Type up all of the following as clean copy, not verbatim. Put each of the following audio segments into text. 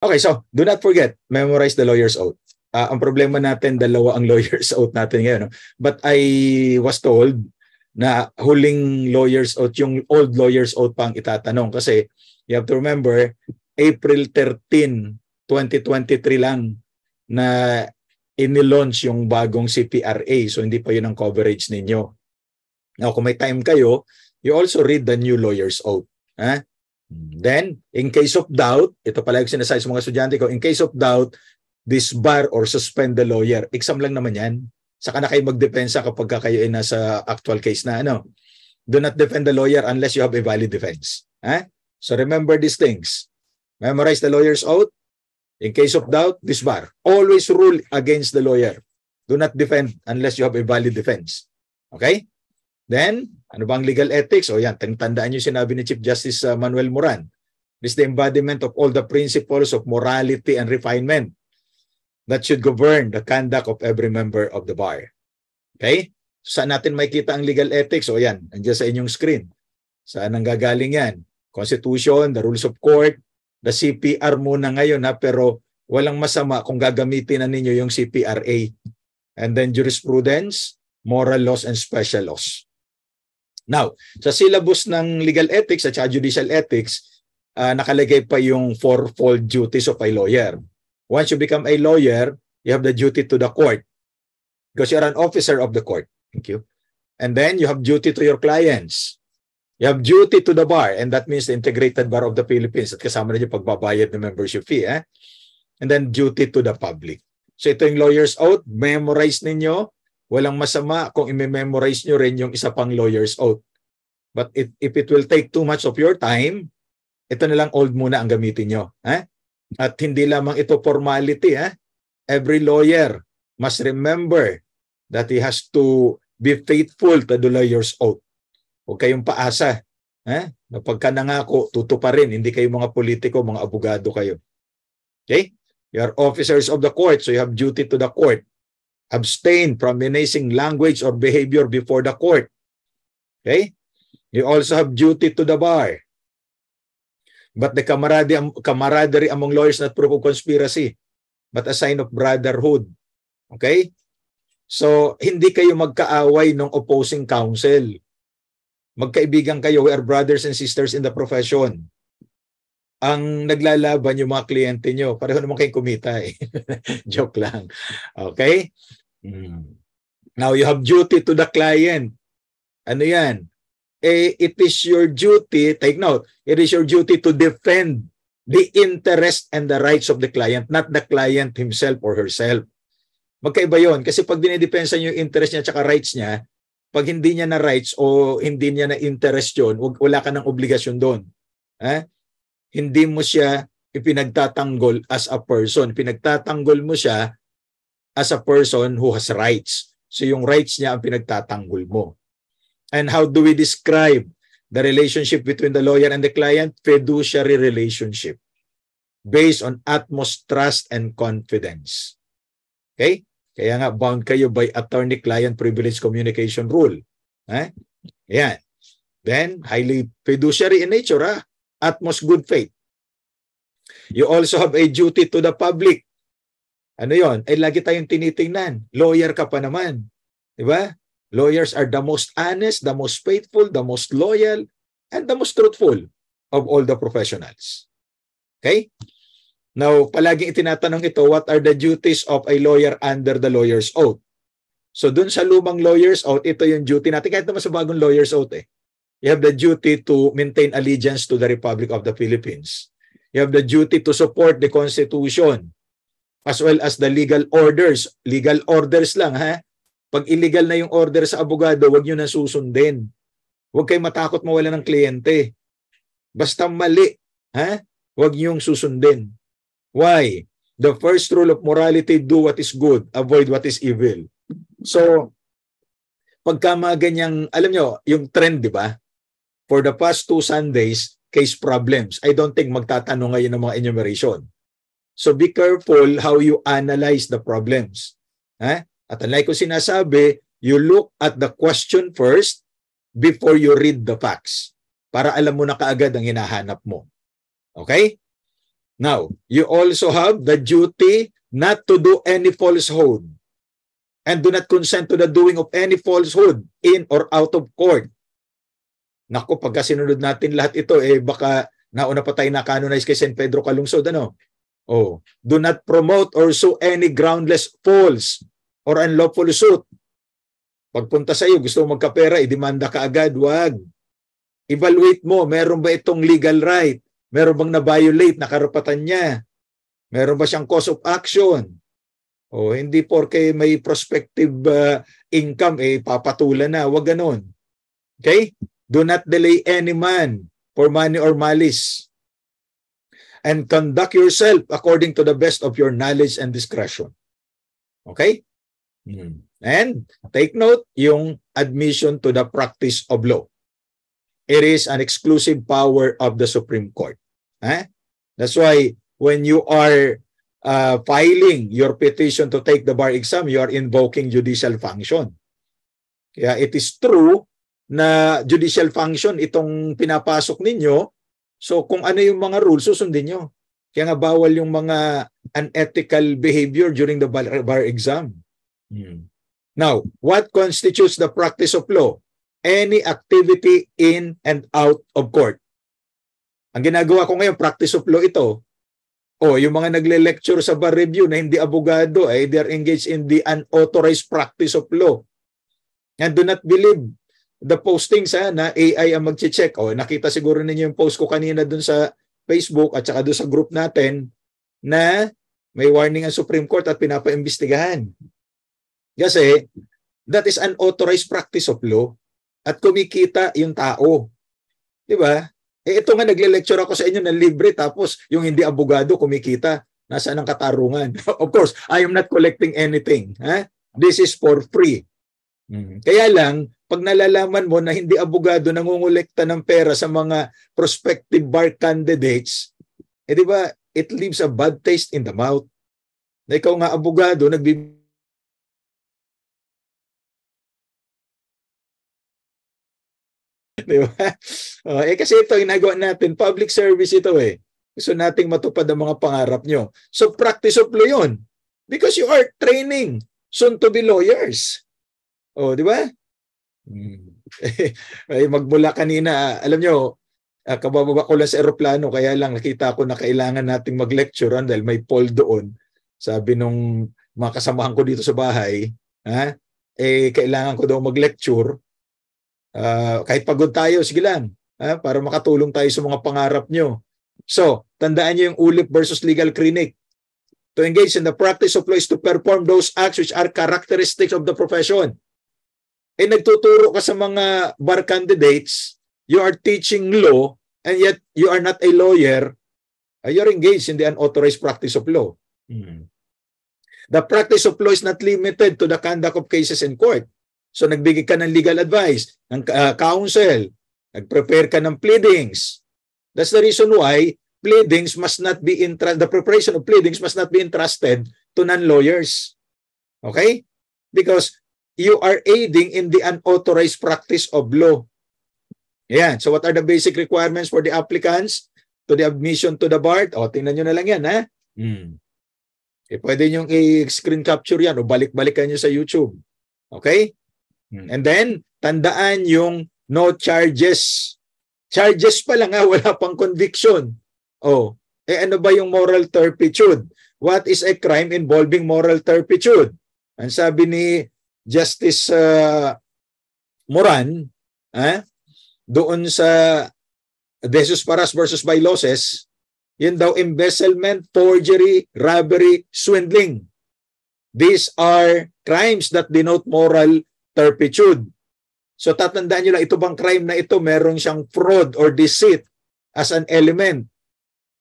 Okay, so do not forget, memorize the lawyer's oath. Ang problema natin, dalawa ang lawyer's oath natin ngayon. No? But I was told na huling lawyer's oath, yung old lawyer's oath pang itatanong. Kasi you have to remember, April 13, 2023 lang na inilaunch yung bagong CPRA. So hindi pa yun ang coverage ninyo. Now, kung may time kayo, you also read the new lawyer's oath. Ha? Then, in case of doubt, ito pala yung sinasabi sa mga estudyante ko, in case of doubt, disbar or suspend the lawyer. Exam lang naman yan. Saka na kayo magdepensa kapag kayo ay nasa actual case na ano. Do not defend the lawyer unless you have a valid defense. Ha? So remember these things. Memorize the lawyer's oath. In case of doubt, disbar. Always rule against the lawyer. Do not defend unless you have a valid defense. Okay? Then, ano bang legal ethics? O yan, tandaan nyo sinabi ni Chief Justice Manuel Moran. This is the embodiment of all the principles of morality and refinement that should govern the conduct of every member of the bar. Okay? Saan natin makikita ang legal ethics? O yan, nandiyan sa inyong screen. Saan ang gagaling yan? Constitution, the rules of court, the CPR muna ngayon ha, pero walang masama kung gagamitin na ninyo yung CPRA. And then jurisprudence, moral laws, and special laws. Now, sa syllabus ng legal ethics at judicial ethics, nakalagay pa yung fourfold duties of a lawyer. Once you become a lawyer, you have the duty to the court because you're an officer of the court. Thank you. And then you have duty to your clients. You have duty to the bar, and that means the Integrated Bar of the Philippines at kasama na yung pagbabayad ng membership fee. And then duty to the public. So ito yung lawyer's oath. Memorize ninyo. Walang masama kung i-memorize nyo rin yung isa pang lawyer's oath. But if it will take too much of your time, ito na lang old muna ang gamitin nyo. At hindi lamang ito formality. Every lawyer must remember that he has to be faithful to the lawyer's oath. Huwag kayong paasa. Na pagka nangako, tutuparin. Hindi kayo mga politiko, mga abogado kayo. Okay? You are officers of the court, so you have duty to the court. Abstain from menacing language or behavior before the court. Okay? You also have duty to the bar. But the camaraderie among lawyers not proof of conspiracy, but a sign of brotherhood. Okay? So, hindi kayo magkaaway ng opposing counsel. Magkaibigan kayo. We are brothers and sisters in the profession. Ang naglalaban yung mga kliyente nyo. Pareho naman kayong kumita eh. Joke lang. Okay? Now, you have duty to the client. Ano yan? It is your duty, take note, it is your duty to defend the interest and the rights of the client, not the client himself or herself. Magkaiba yun. Kasi pag dinidepensa niyo yung interest niya at rights niya, pag hindi niya na rights o hindi niya na interest yun, wala ka ng obligasyon doon. Hindi mo siya ipinagtatanggol as a person. Pinagtatanggol mo siya as a person who has rights. So yung rights niya ang pinagtatanggol mo. And how do we describe the relationship between the lawyer and the client? Fiduciary relationship based on utmost trust and confidence. Okay? Kaya nga bound kayo by attorney-client privilege communication rule. Ayan. Then, highly fiduciary in nature, utmost good faith. You also have a duty to the public. Ano yon? Lagi tayong tinitingnan. Lawyer ka pa naman. Diba? Lawyers are the most honest, the most faithful, the most loyal, and the most truthful of all the professionals. Okay? Now, palaging itinatanong ito, what are the duties of a lawyer under the lawyer's oath? So, dun sa lumang lawyer's oath, ito yung duty natin. Kahit naman sa bagong lawyer's oath You have the duty to maintain allegiance to the Republic of the Philippines. You have the duty to support the Constitution as well as the legal orders. Legal orders lang, Pag illegal na yung order sa abogado, huwag nyo na susundin. Huwag kayo matakot mawala ng kliyente. Basta mali, huwag nyo susundin. Why? The first rule of morality, do what is good, avoid what is evil. So, pagka mga ganyang, alam nyo, yung trend, di ba? For the past 2 Sundays, case problems. I don't think magtatanong ngayon ng mga enumeration. So be careful how you analyze the problems. At unlike ko sinasabi, you look at the question first before you read the facts. Para alam mo na kaagad ang hinahanap mo. Okay? Now, you also have the duty not to do any falsehood and do not consent to the doing of any falsehood in or out of court. Naku, pagka sinunod natin lahat ito, baka nauna pa tayo na-canonize kay St. Pedro Calungsod, ano? Oh, do not promote or sue any groundless false or unlawful suit. Pagpunta sa iyo, gusto mo magkapera, idemanda ka agad, wag. Evaluate mo, meron ba itong legal right? Meron bang na-violate na karapatan niya? Meron ba siyang cause of action? O hindi porke may prospective income, papatulan na. Huwag ganon. Okay? Do not delay any man for money or malice. And conduct yourself according to the best of your knowledge and discretion. Okay? And take note, yung admission to the practice of law. It is an exclusive power of the Supreme Court. That's why when you are filing your petition to take the bar exam, you are invoking judicial function. Kaya it is true na judicial function itong pinapasok ninyo. So kung ano yung mga rules, susundin nyo. Kaya nga bawal yung mga unethical behavior during the bar exam. Now, what constitutes the practice of law? Any activity in and out of court. Ang ginagawa ko ngayon, practice of law ito. Yung mga nagle-lecture sa bar review na hindi abogado, they are engaged in the unauthorized practice of law. And do not believe the postings na AI ang mag-check. Nakita siguro ninyo yung post ko kanina dun sa Facebook at saka dun sa group natin na may warning ang Supreme Court at pinapaimbestigahan. Kasi that is unauthorized practice of law. At kumikita yung tao. Di ba? Ito nga nagle-lecture ako sa inyo ng libre tapos yung hindi abogado kumikita. Nasaan ang katarungan? Of course, I am not collecting anything. This is for free. Kaya lang, pag nalalaman mo na hindi abogado nangungulekta ng pera sa mga prospective bar candidates, di ba, it leaves a bad taste in the mouth. Na ikaw nga abogado, diba? Kasi ito, ginagawa natin, public service ito Gusto nating matupad ang mga pangarap nyo. So, practice of law yun. Because you are training soon to be lawyers. Di ba? Magmula kanina, alam nyo, kabababa ko lang sa aeroplano, kaya lang nakita ko na kailangan nating mag-lecture dahil may poll doon. Sabi nung mga kasamahan ko dito sa bahay, kailangan ko daw mag-lecture. Kahit pagod tayo, sige lang, para makatulong tayo sa mga pangarap nyo. So, tandaan nyo yung ULIP versus legal clinic. To engage in the practice of law is to perform those acts which are characteristics of the profession. Nagtuturo ka sa mga bar candidates, you are teaching law, and yet you are not a lawyer, you're engaged in the unauthorized practice of law. The practice of law is not limited to the conduct of cases in court. So nagbigay ka ng legal advice, ng counsel, nag-prepare ka ng pleadings. That's the reason why pleadings must not be the preparation of pleadings must not be entrusted to non-lawyers. Okay? Because you are aiding in the unauthorized practice of law. Yan. So what are the basic requirements for the applicants to the admission to the bar? Tingnan nyo na lang yan, pwede nyo i-screen capture yan o balik-balikan nyo sa YouTube. Okay? And then, tandaan yung no charges. Charges pa lang wala pang conviction. Ano ba yung moral turpitude? What is a crime involving moral turpitude? Ang sabi ni Justice Moran, doon sa De Jesus Paras versus Bailoses, yun daw embezzlement, forgery, robbery, swindling. These are crimes that denote moral turpitude. So tatandaan nyo lang, ito bang crime na ito, meron siyang fraud or deceit as an element.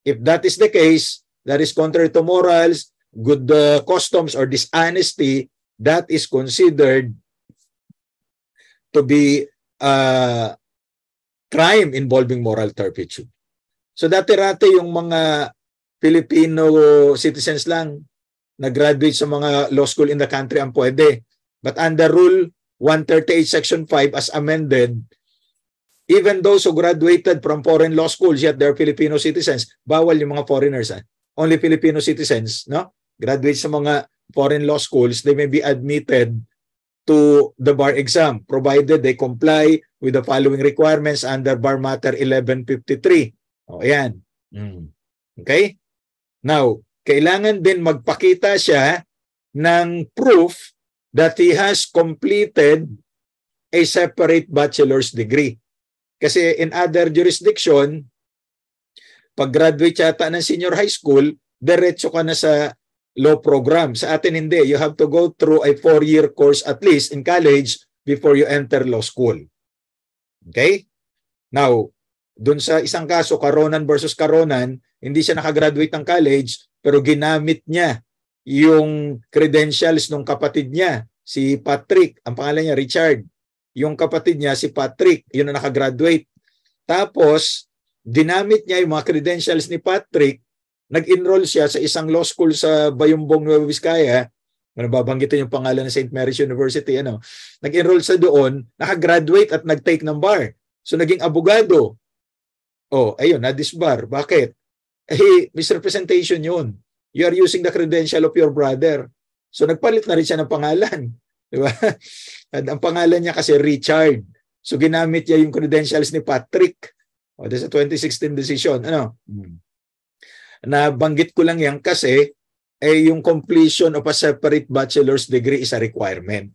If that is the case, that is contrary to morals, good customs, or dishonesty, that is considered to be crime involving moral turpitude. So dati-rati yung mga Filipino citizens lang nag-graduate sa mga law school in the country ang pwede. But under Rule 138 Section 5 as amended, Even those who graduated from foreign law schools, yet they're Filipino citizens, bawal yung mga foreigners. Only Filipino citizens, no? Graduate sa mga foreign law schools, they may be admitted to the bar exam, provided they comply with the following requirements under Bar Matter 1153. O, ayan. Okay? Now, kailangan din magpakita siya ng proof that he has completed a separate bachelor's degree. Kasi in other jurisdiction, pag graduate yata ng senior high school, diretso ka na sa law program. Sa atin hindi. You have to go through a 4-year course at least in college before you enter law school. Okay? Now, dun sa isang kaso, Caronan versus Caronan, hindi siya nakagraduate ng college, pero ginamit niya yung credentials ng kapatid niya, si Patrick. Ang pangalan niya, Richard. Yung kapatid niya, si Patrick, yun na nakagraduate. Tapos, ginamit niya yung mga credentials ni Patrick, nag-enroll siya sa isang law school sa Bayumbong, Nueva Vizcaya. Babanggitin yung pangalan ng St. Mary's University. Nag-enroll sa doon, nakagraduate at nag-take ng bar. So, naging abogado. Oh, ayun, na-disbar. Bakit? Misrepresentation yun. You are using the credential of your brother. So, nagpalit na rin siya ng pangalan. Di ba? At ang pangalan niya kasi Richard. So, ginamit niya yung credentials ni Patrick. Oh, that's a 2016 decision. Nabanggit ko lang yan kasi yung completion of a separate bachelor's degree is a requirement.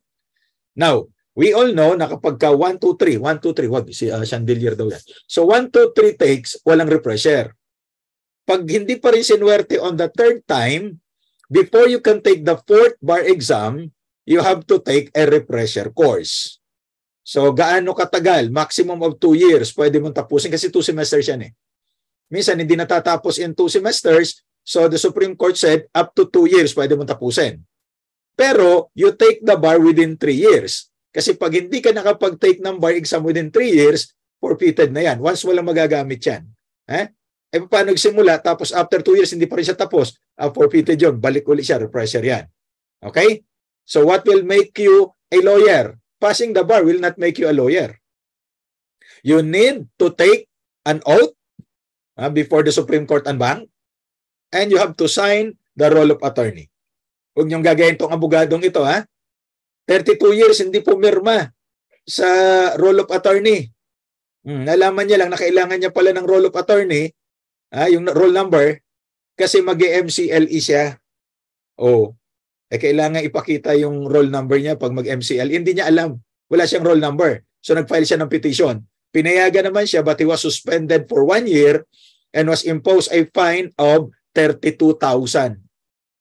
Now, we all know na kapag ka 1, 2, 3, wag, si Chandelier daw yan. So 1, 2, 3 takes, walang refresher. Pag hindi pa rin sinuwerte on the third time, before you can take the fourth bar exam, you have to take a refresher course. So gaano katagal? Maximum of 2 years pwede mong tapusin kasi 2 semesters yan eh. Minsan hindi natatapos in 2 semesters, so the Supreme Court said up to 2 years pwede mong tapusin. Pero you take the bar within 3 years. Kasi pag hindi ka nakapag-take ng bar exam within 3 years, forfeited na yan. Once walang magagamit yan. Paano nagsimula, tapos after 2 years hindi pa rin siya tapos, forfeited yun. Balik ulit siya, refresher yan. Okay? So what will make you a lawyer? Passing the bar will not make you a lawyer. You need to take an oath before the Supreme Court and Bank, and you have to sign the roll of attorney. Huwag niyong gagayin tong abogadong ito, 32 years hindi pumirma sa roll of attorney. Nalaman niya lang na kailangan niya pala ng roll of attorney, yung roll number, kasi mag-MCLE siya. Kailangan ipakita yung roll number niya pag mag-MCL. Hindi niya alam. Wala siyang roll number. So nag-file siya ng petition. Pinayagan naman siya but he was suspended for 1 year and was imposed a fine of 32,000.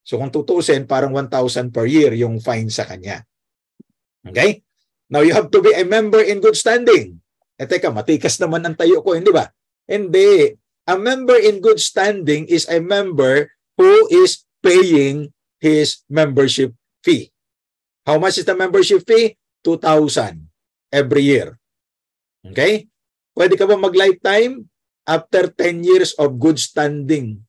So kung tutuusin, parang 1,000 per year yung fine sa kanya. Okay? Now you have to be a member in good standing. Teka, matikas naman ang tayo ko, hindi ba? Hindi. A member in good standing is a member who is paying his membership fee. How much is the membership fee? 2,000 every year. Okay? Pwede ka ba mag-lifetime? After 10 years of good standing.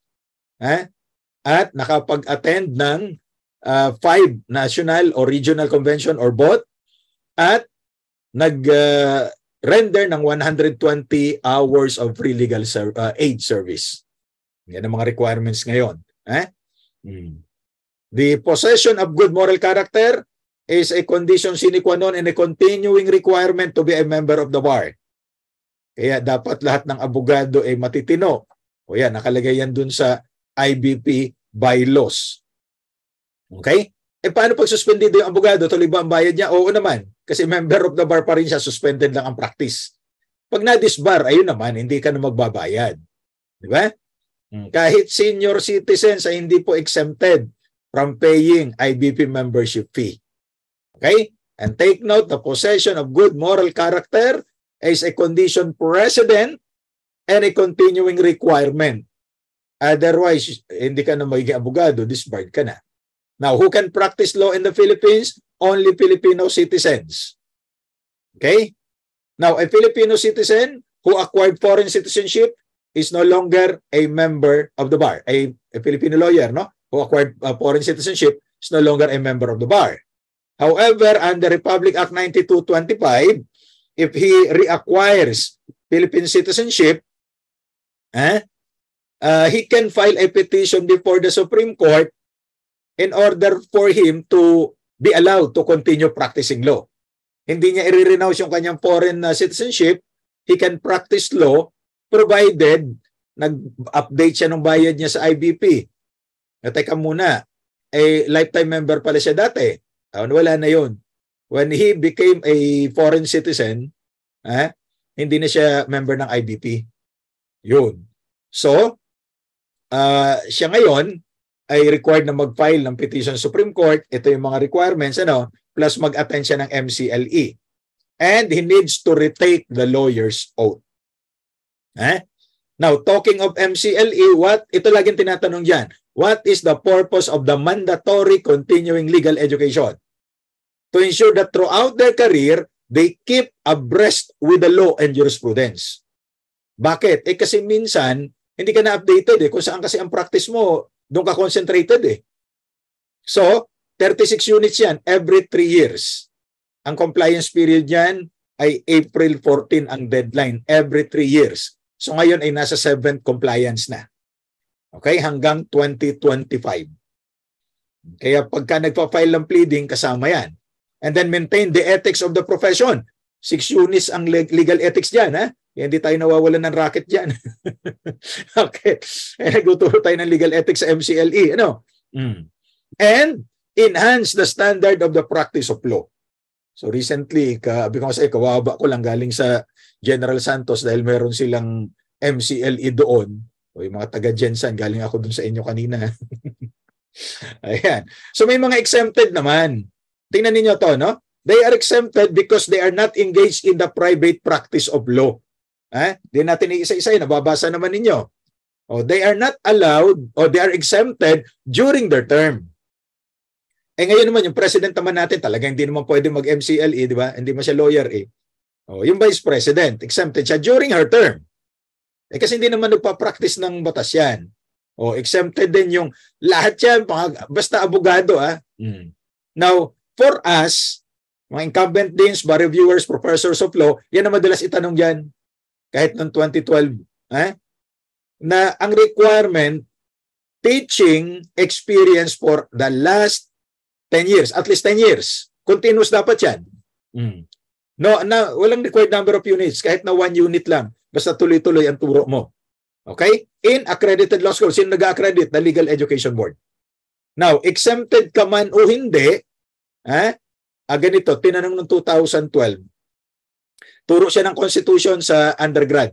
At nakapag-attend ng 5 national or regional convention or both. At nag-render ng 120 hours of free legal aid service. Yan ang mga requirements ngayon. The possession of good moral character is a condition sine qua non and a continuing requirement to be a member of the bar. Kaya dapat lahat ng abogado ay matitino. O yan, nakalagay yan dun sa IBP bylaws. Okay? Paano pag suspendido yung abogado? Tuloy ba ang bayad niya? Oo naman. Kasi member of the bar pa rin siya, suspended lang ang practice. Pag na-disbar, ayun naman, hindi ka na magbabayad. Di ba? Kahit senior citizens ay hindi po exempted from paying IBP membership fee. Okay? And take note, the possession of good moral character is a condition precedent and a continuing requirement. Otherwise, hindi ka na magiging abogado, disbarred ka na. Now, who can practice law in the Philippines? Only Filipino citizens. Okay? Now, a Filipino citizen who acquired foreign citizenship is no longer a member of the bar. A Filipino lawyer, no? Who acquired foreign citizenship is no longer a member of the bar. However, under Republic Act 9225, if he reacquires Philippine citizenship, he can file a petition before the Supreme Court in order for him to be allowed to continue practicing law. Hindi niya i-renounce yung kanyang foreign citizenship. He can practice law provided nag-update siya ng bayad niya sa IBP. Teka muna, lifetime member pala siya dati. Wala na yun. When he became a foreign citizen, hindi na siya member ng IBP. Yun. So, siya ngayon ay required na mag-file ng petition sa Supreme Court. Ito yung mga requirements, plus mag-attend siya ng MCLE. And he needs to retake the lawyer's oath. Now, talking of MCLE, ito laging tinatanong dyan, what is the purpose of the mandatory continuing legal education? To ensure that throughout their career, they keep abreast with the law and jurisprudence. Bakit? Kasi minsan, hindi ka na-updated kung saan kasi ang practice mo, doon ka concentrated So, 36 units yan every 3 years. Ang compliance period yan ay April 14 ang deadline every 3 years. So ngayon ay nasa 7th compliance na. Okay? Hanggang 2025. Kaya pagka nagpa-file ng pleading, kasama yan. And then maintain the ethics of the profession. 6 units ang legal ethics dyan. Hindi tayo nawawalan ng racket dyan. Okay. Nagtuturo tayo ng legal ethics sa MCLE. And enhance the standard of the practice of law. So recently, kawaba ko lang galing sa General Santos dahil meron silang MCLE doon. O yung mga taga-Gensan, galing ako doon sa inyo kanina. Ayan. So may mga exempted naman. Tingnan niyo to, no? They are exempted because they are not engaged in the private practice of law. Di natin isa-isa, nababasa naman ninyo. They are not allowed or they are exempted during their term. Ngayon naman, yung president naman natin, talaga hindi naman pwede mag-MCLE, di ba? Hindi man siya lawyer yung vice president, exempted siya during her term. Kasi hindi naman nagpa-practice ng batas yan. Exempted din yung lahat yan, basta abogado. Now, for us, mga incumbent deans, bar reviewers, professors of law, yan ang madalas itanong yan. Kahit noong 2012, na ang requirement, teaching experience for the last 10 years, at least 10 years. Continuous dapat yan. No, walang required number of units, kahit na 1 unit lang. Basta tuloy-tuloy ang turo mo. Okay? In accredited law school, sino nag-accredit? The Legal Education Board. Now, exempted ka man o hindi, ganito, tinanong ng 2012, turo siya ng Constitution sa undergrad.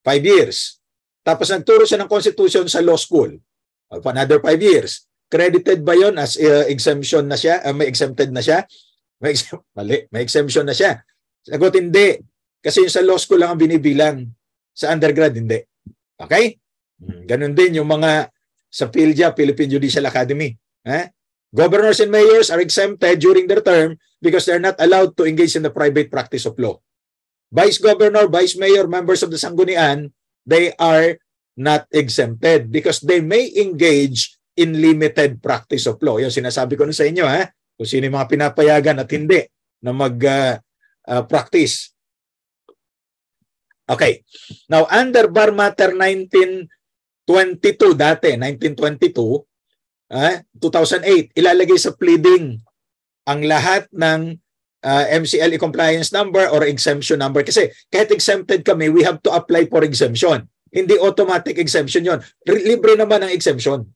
5 years. Tapos nagturo siya ng Constitution sa law school. For another 5 years. Credited ba yon as exemption na siya? May exempted na siya? May exemption na siya. Sagot, hindi. Kasi yung sa law school lang ang binibilang. Sa undergrad, hindi. Okay? Ganun din yung mga sa PhilJA, Philippine Judicial Academy. Governors and mayors are exempted during their term because they're not allowed to engage in the private practice of law. Vice Governor, Vice Mayor, members of the Sanggunian, they are not exempted because they may engage in limited practice of law. Yung sinasabi ko sa inyo, kung sino yung mga pinapayagan at hindi na mag-practice. Okay. Now, under Bar Matter 1922, dati, 1922, 2008, ilalagay sa pleading ang lahat ng MCLE compliance number or exemption number. Kasi kahit exempted kami, we have to apply for exemption. Hindi automatic exemption yon. Libre naman ang exemption.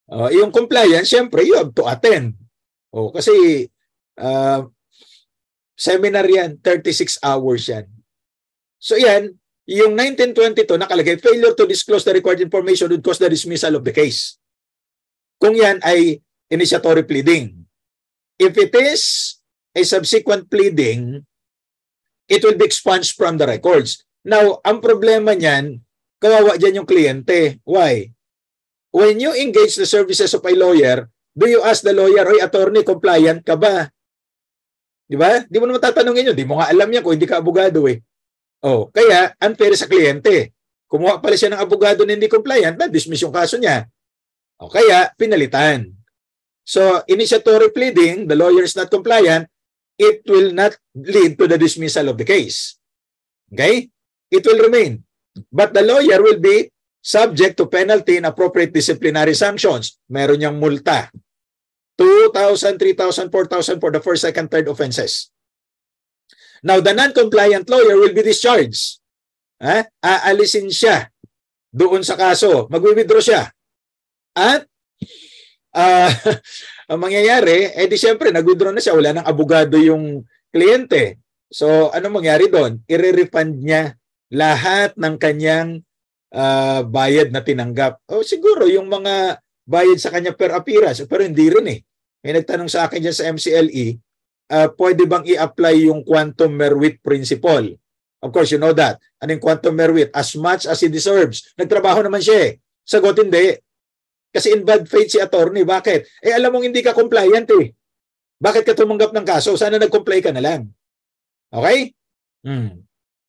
Yung compliance, syempre, you have to attend. Kasi seminar yan, 36 hours yan. So yan, yung 1922 nakalagay, failure to disclose the required information would cause the dismissal of the case. Kung yan ay initiatory pleading. If it is a subsequent pleading, it will be expunged from the records. Now, ang problema niyan, kawawa dyan yung kliyente. Why? When you engage the services of a lawyer, do you ask the lawyer, oy, attorney, compliant ka ba? Di ba? Di mo naman tatanungin yun. Di mo nga alam yan kung hindi ka abogado kaya unfair sa kliyente. Kumuha pala siya ng abogado na hindi compliant, na-dismiss yung kaso niya. Kaya pinalitan. So, initiatory pleading, the lawyer is not compliant, it will not lead to the dismissal of the case. Okay? It will remain. But the lawyer will be subject to penalty and appropriate disciplinary sanctions. Meron niyang multa. 2,000, 3,000, 4,000 for the first, second, third offenses. Now, the non-compliant lawyer will be discharged. Aalisin siya doon sa kaso. Mag-withdraw siya. At ang mangyayari, di siyempre, nag-withdraw na siya. Wala nang abogado yung kliyente. So, anong mangyari doon? I-refund niya lahat ng kanyang bayad na tinanggap. Siguro, yung mga bayad sa kanya per appearance. Pero hindi rin eh. May nagtanong sa akin dyan sa MCLE, pwede bang i-apply yung quantum meruit principle? Of course, you know that. Ano yung quantum meruit? As much as he deserves. Nagtrabaho naman siya eh. Sagot, hindi. Kasi in bad faith si attorney. Bakit? Alam mong hindi ka compliant eh. Bakit ka tumanggap ng kaso? Sana nag-comply ka na lang. Okay?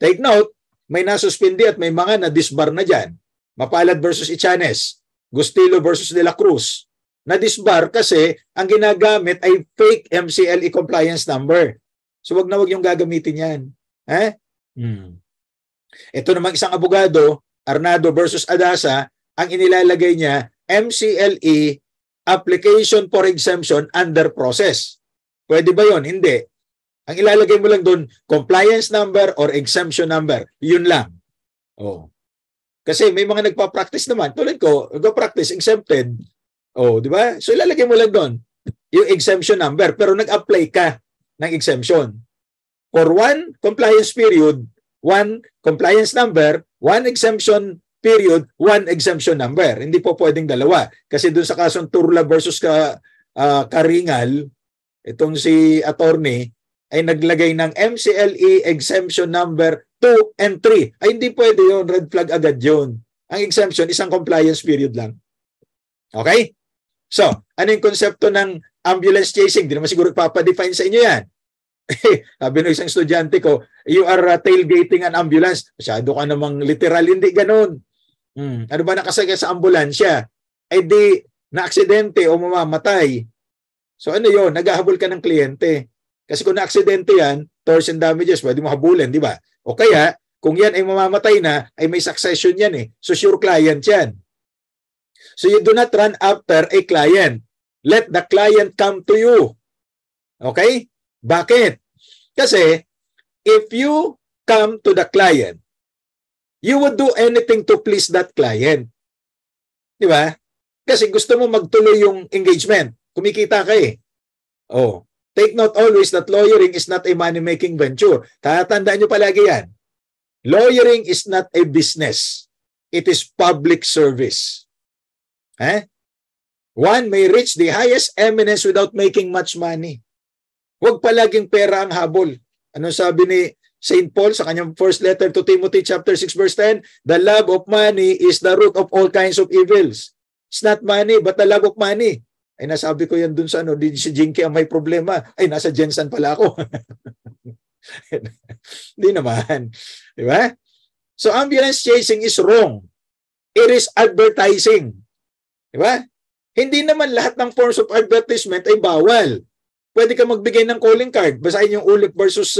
Take note, may nasuspindi at may mga na-disbar na dyan. Mapalad versus Ichanes. Gustilo versus De La Cruz. Na-disbar kasi ang ginagamit ay fake MCLE compliance number. So wag na wag yung gagamitin yan. Ito namang isang abogado, Arnado versus Adasa, ang inilalagay niya, MCLE application for exemption under process. Pwede ba yon? Hindi. Ang ilalagay mo lang doon, compliance number or exemption number. Yun lang. Kasi may mga nagpa-practice naman. Tulad ko, nagpa-practice, exempted. Di ba? So ilalagay mo lang doon yung exemption number. Pero nag-apply ka ng exemption. For one compliance period, one compliance number, one exemption period, one exemption number. Hindi po pwedeng dalawa. Kasi doon sa kasong Turla versus Karingal, itong si attorney, ay naglagay ng MCLE exemption number 2 and 3. Ay hindi pwede yun. Red flag agad yun. Ang exemption, isang compliance period lang. Okay? So, ano yung konsepto ng ambulance chasing? Hindi naman siguro papadefine sa inyo yan. Sabi ng isang estudyante ko, you are tailgating an ambulance. Masyado ka namang literal. Hindi ganun. Ano ba nakasakay sa ambulansya? Ay di na-aksidente o mamamatay. So ano yun? Naghahabol ka ng kliyente. Kasi kung na-aksidente yan, torts and damages, pwede mo habulin, di ba? O kaya, kung yan ay mamamatay na, ay may succession yan eh. So sure client yan. So you do not run after a client. Let the client come to you. Okay? Bakit? Kasi, if you come to the client, you would do anything to please that client. Di ba? Kasi gusto mo magtuloy yung engagement. Kumikita ka eh. Take note always that lawyering is not a money-making venture. Tatandaan nyo palagi yan. Lawyering is not a business. It is public service. One may reach the highest eminence without making much money. Huwag palaging pera ang habol. Ano sabi ni St. Paul sa kanyang first letter to Timothy chapter 6 verse 10? The love of money is the root of all kinds of evils. It's not money but the love of money. Ay nasabi ko yan dun sa di si Jinky ang may problema. Ay nasa Jensen pala ako. Hindi naman. Di ba? So ambulance chasing is wrong. It is advertising. Di ba? Hindi naman lahat ng forms of advertisement ay bawal. Pwede ka magbigay ng calling card. Basahin yung Ulik versus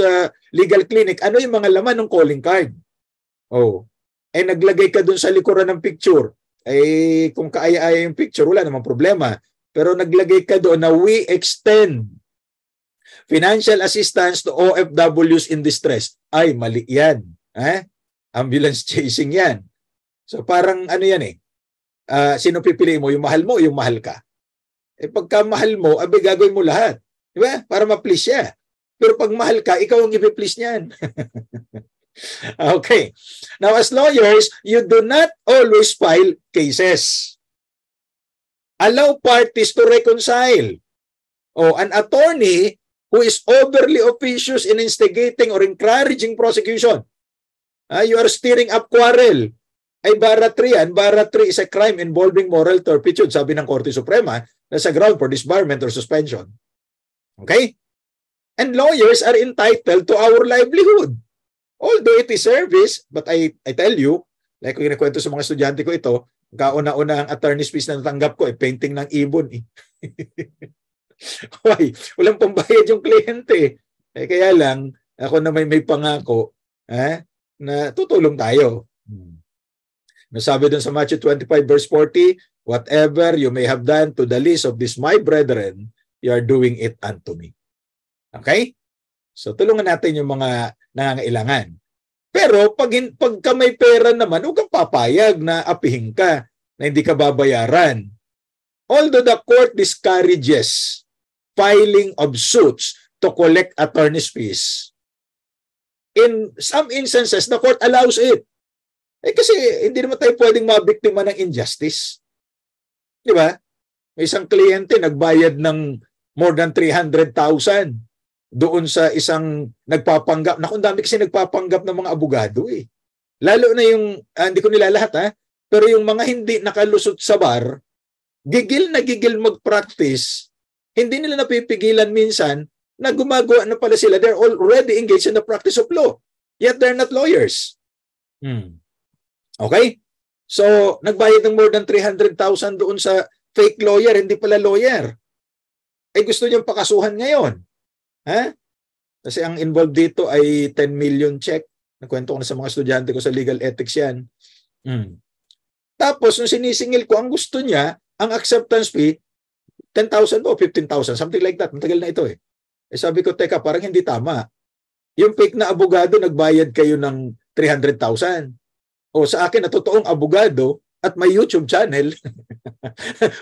Legal Clinic. Ano yung mga laman ng calling card? Naglagay ka dun sa likuran ng picture. Kung kaaya-aya yung picture, wala namang problema. Pero naglagay ka doon na we extend financial assistance to OFWs in distress. Ay, mali yan. Ambulance chasing yan. So parang ano yan sino pipiliin mo? Yung mahal mo o yung mahal ka? Pagka mahal mo, gagawin mo lahat. Di ba? Para ma-please siya. Pero pag mahal ka, ikaw ang i-please niyan. Okay. Now, as lawyers, you do not always file cases. Allow parties to reconcile. An attorney who is overly officious in instigating or encouraging prosecution. You are stirring up quarrel. Ay bara 3 yan. Bara 3 is a crime involving moral turpitude, sabi ng Korte Suprema, na sa ground for disbarment or suspension. Okay? And lawyers are entitled to our livelihood. Although it is service, but I tell you, like kung kinikwento sa mga estudyante ko ito, kauna-una ang attorney's fees na natanggap ko, painting ng ibon. Why? Walang pambayad yung kliyente. Kaya lang, ako na may pangako, na tutulong tayo. Nasabi dun sa Matthew 25 verse 40, whatever you may have done to the least of these my brethren, you are doing it unto me. Okay? So tulungan natin yung mga nangangailangan. Pero pagka may pera naman, huwag kang papayag na apihin ka, na hindi ka babayaran. Although the court discourages filing of suits to collect attorney's fees, in some instances, the court allows it. Kasi hindi naman tayo pwedeng mabiktima ng injustice. Di ba? May isang kliyente nagbayad ng more than 300,000 doon sa isang nagpapanggap. Naku, ang dami kasi nagpapanggap ng mga abogado eh. Lalo na yung, hindi ko nilalahat pero yung mga hindi nakalusot sa bar, gigil na gigil mag-practice, hindi nila napipigilan minsan na gumagawa na pala sila. They're already engaged in the practice of law. Yet they're not lawyers. Okay? So, nagbayad ng more than 300,000 doon sa fake lawyer, hindi pala lawyer. Gusto niyang pakasuhan ngayon. Kasi ang involved dito ay 10 million check. Nakwento ko na sa mga estudyante ko sa legal ethics yan. Tapos, nung sinisingil ko, ang gusto niya, ang acceptance fee, 10,000 o 15,000, something like that. Matagal na ito eh. Sabi ko, teka, parang hindi tama. Yung fake na abogado, nagbayad kayo ng 300,000. O sa akin na totoong abogado at may YouTube channel,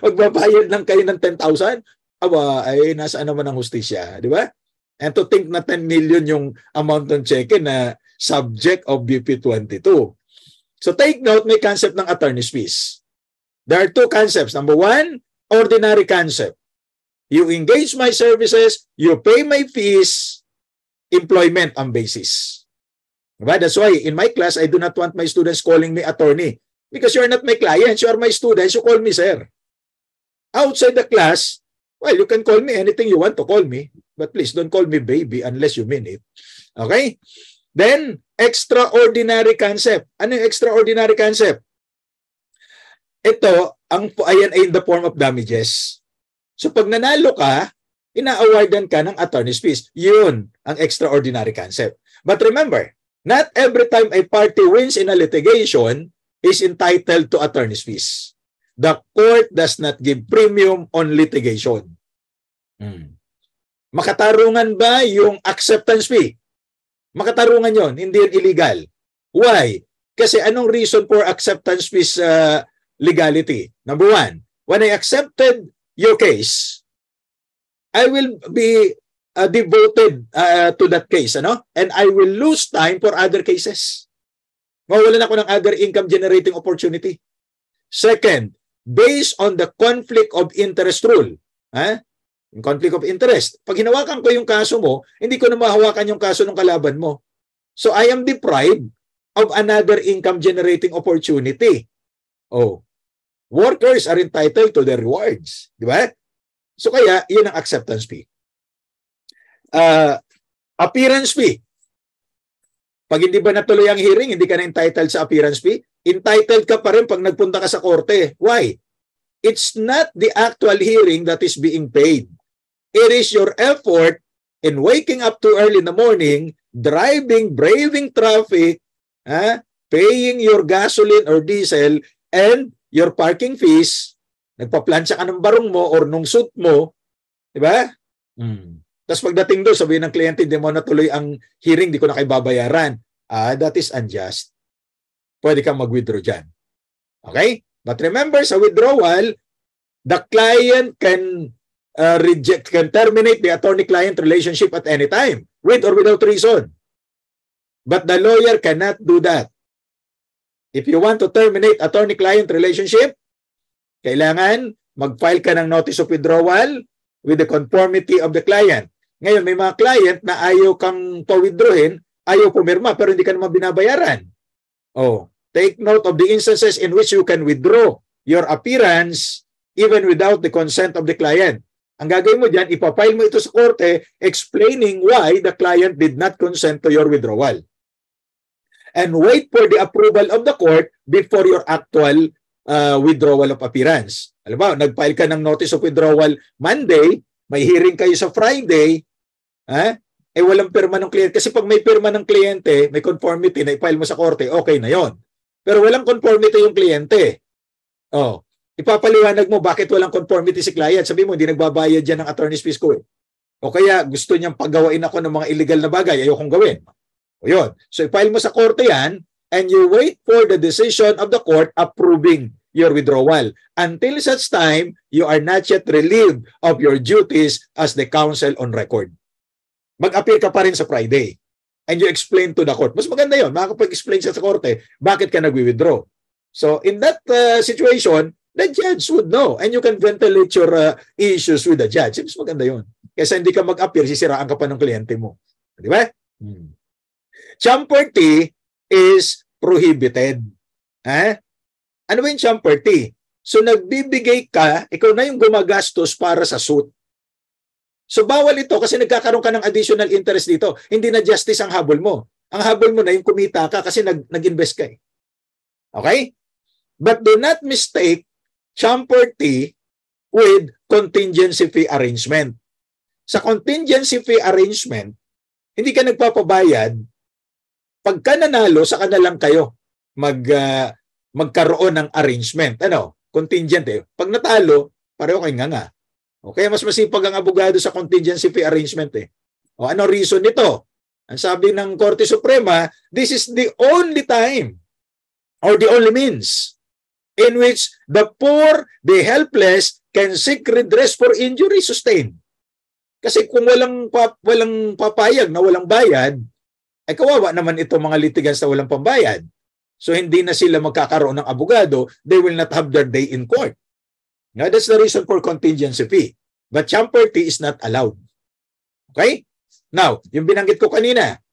magbabayad lang kayo ng 10,000, ay nasaan naman ang hustisya, di ba? And to think na 10 million yung amount ng cheque na subject of BP 22. So take note, may concept ng attorney's fees. There are two concepts. Number one, ordinary concept. You engage my services, you pay my fees, employment ang basis. Diba? That's why in my class, I do not want my students calling me attorney. Because you are not my clients, you are my students, you call me sir. Outside the class, well, you can call me anything you want to call me. But please don't call me baby unless you mean it. Okay? Then, extraordinary concept. Ano yung extraordinary concept? Ito, ayan ay in the form of damages. So pag nanalo ka, ina-awardan ka ng attorney's fees. Yun ang extraordinary concept. But remember, not every time a party wins in a litigation is entitled to attorney's fees. The court does not give premium on litigation. Makatarungan ba yung acceptance fee? Makatarungan yon, hindi yun illegal. Why? Kasi anong reason for acceptance fees legality? Number one, when I accepted your case, I will be devoted to that case, and I will lose time for other cases. Mawalan ako ng other income generating opportunity. Second, based on the conflict of interest rule. Yung conflict of interest. Pag hinawakan ko yung kaso mo, hindi ko na mahawakan yung kaso ng kalaban mo. So I am deprived of another income generating opportunity. Workers are entitled to their rewards. Di ba? So kaya, yun ang acceptance fee. Appearance fee. Pag hindi ba natuloy ang hearing, hindi ka na entitled sa appearance fee. Entitled ka pa rin pag nagpunta ka sa korte. Why? It's not the actual hearing that is being paid. It is your effort in waking up too early in the morning, driving, braving traffic, paying your gasoline or diesel, and your parking fees. Nagpaplansya ka ng barong mo or nung suit mo. Diba? Tapos pagdating doon, sabihin ng kliyente, hindi mo natuloy ang hearing, di ko na kayo babayaran. That is unjust. Pwede kang mag-withdraw dyan. Okay? But remember, sa withdrawal, the client can can terminate the attorney-client relationship at any time, with or without reason. But the lawyer cannot do that. If you want to terminate attorney-client relationship, kailangan mag-file ka ng notice of withdrawal with the conformity of the client. Ngayon, may mga client na ayaw kang pa-withdrawin, ayaw pumirma, pero hindi ka naman binabayaran. Take note of the instances in which you can withdraw your appearance even without the consent of the client. Ang gagawin mo dyan, ipapile mo ito sa korte explaining why the client did not consent to your withdrawal. And wait for the approval of the court before your actual withdrawal of appearance. Alam mo, nag-file ka ng notice of withdrawal Monday, may hearing kayo sa Friday, walang pirma ng kliyente. Kasi pag may pirma ng kliyente, may conformity na i-file mo sa korte, okay na yon. Pero walang conformity yung kliyente. Oh, ipapaliwanag mo bakit walang conformity si client. Sabi mo, hindi nagbabayad yan ng attorney's fees ko. O kaya gusto niyang paggawain ako ng mga illegal na bagay, ayokong gawin. O yun. So i-file mo sa korte yan and you wait for the decision of the court approving your withdrawal. Until such time, you are not yet relieved of your duties as the counsel on record. Mag-appeal ka pa rin sa Friday. And you explain to the court. Mas maganda yun. Makakapag-explain siya sa korte, bakit ka nag-withdraw. So in that situation, the judge would know. And you can ventilate your issues with the judge. Mas maganda yun. Kaysa hindi ka mag-appeal, sisiraan ka pa ng kliyente mo. Di ba? Champerty is prohibited. Ano ba yung champerty? So nagbibigay ka, ikaw na yung gumagastos para sa suit. So bawal ito kasi nagkakaroon ka ng additional interest dito. Hindi na justice ang habol mo. Ang habol mo na yung kumita ka kasi nag-invest ka. Okay? But do not mistake champerty with contingency fee arrangement. Sa contingency fee arrangement, hindi ka nagpapabayad. Pagka nanalo, saka na lang kayo magkaroon ng arrangement. Contingent eh. Pag natalo, pareho kayo nga. Okay, mas masipag ang abogado sa contingency fee arrangement eh. Ano reason nito? Ang sabi ng Korte Suprema, this is the only time or the only means in which the poor, the helpless can seek redress for injury sustained. Kasi kung walang papayag na walang bayad, ay kawawa naman itong mga litigants na walang pambayad. So hindi na sila magkakaroon ng abogado, they will not have their day in court. Now, that's the reason for contingency fee. But champerty is not allowed. Okay? Now, yung binanggit ko kanina,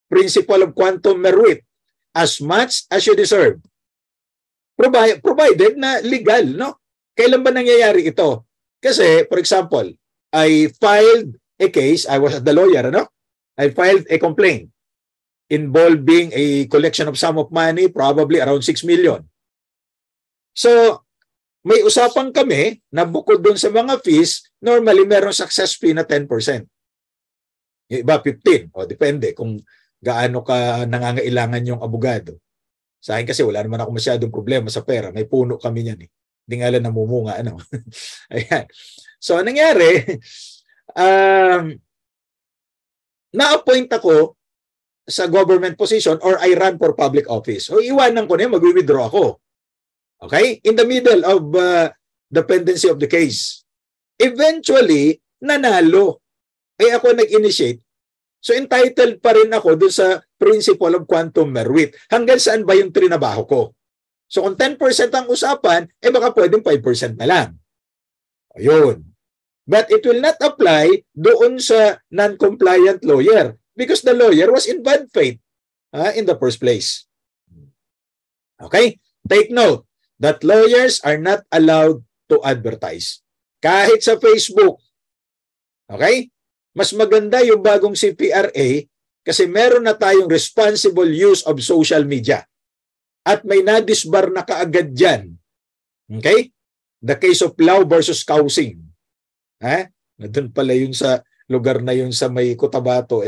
principle of quantum meruit, as much as you deserve. Provided na legal, no? Kailan ba nangyayari ito? Kasi, for example, I filed a case, I was the lawyer, I filed a complaint involving a collection of sum of money, probably around 6 million. So, may usapan kami na bukod doon sa mga fees, normally merong success fee na 10%. Yung iba 15%. Depende kung gaano ka nangangailangan yung abogado. Sa akin kasi wala naman ako masyadong problema sa pera. May puno kami niyan eh. Hindi nga lang namumunga. Ayan. So, nangyari, na-appoint ako sa government position or I ran for public office. O iwanan ko na yun, mag-withdraw ako. Okay? In the middle of the pendency of the case. Eventually, nanalo. Ako nag-initiate. So entitled pa rin ako dun sa principle of quantum meruit. Hanggang saan ba yung trinabaho ko? So kung 10% ang usapan, baka pwedeng 5% na lang. Ayun. But it will not apply doon sa non-compliant lawyer because the lawyer was in bad faith in the first place. Okay? Take note that lawyers are not allowed to advertise. Kahit sa Facebook. Okay? Mas maganda yung bagong CPRA kasi meron na tayong responsible use of social media. At may nadisbar na kaagad dyan. Okay? The case of Lau versus Kausing. Doon pala yun sa lugar na yun sa may Cotabato.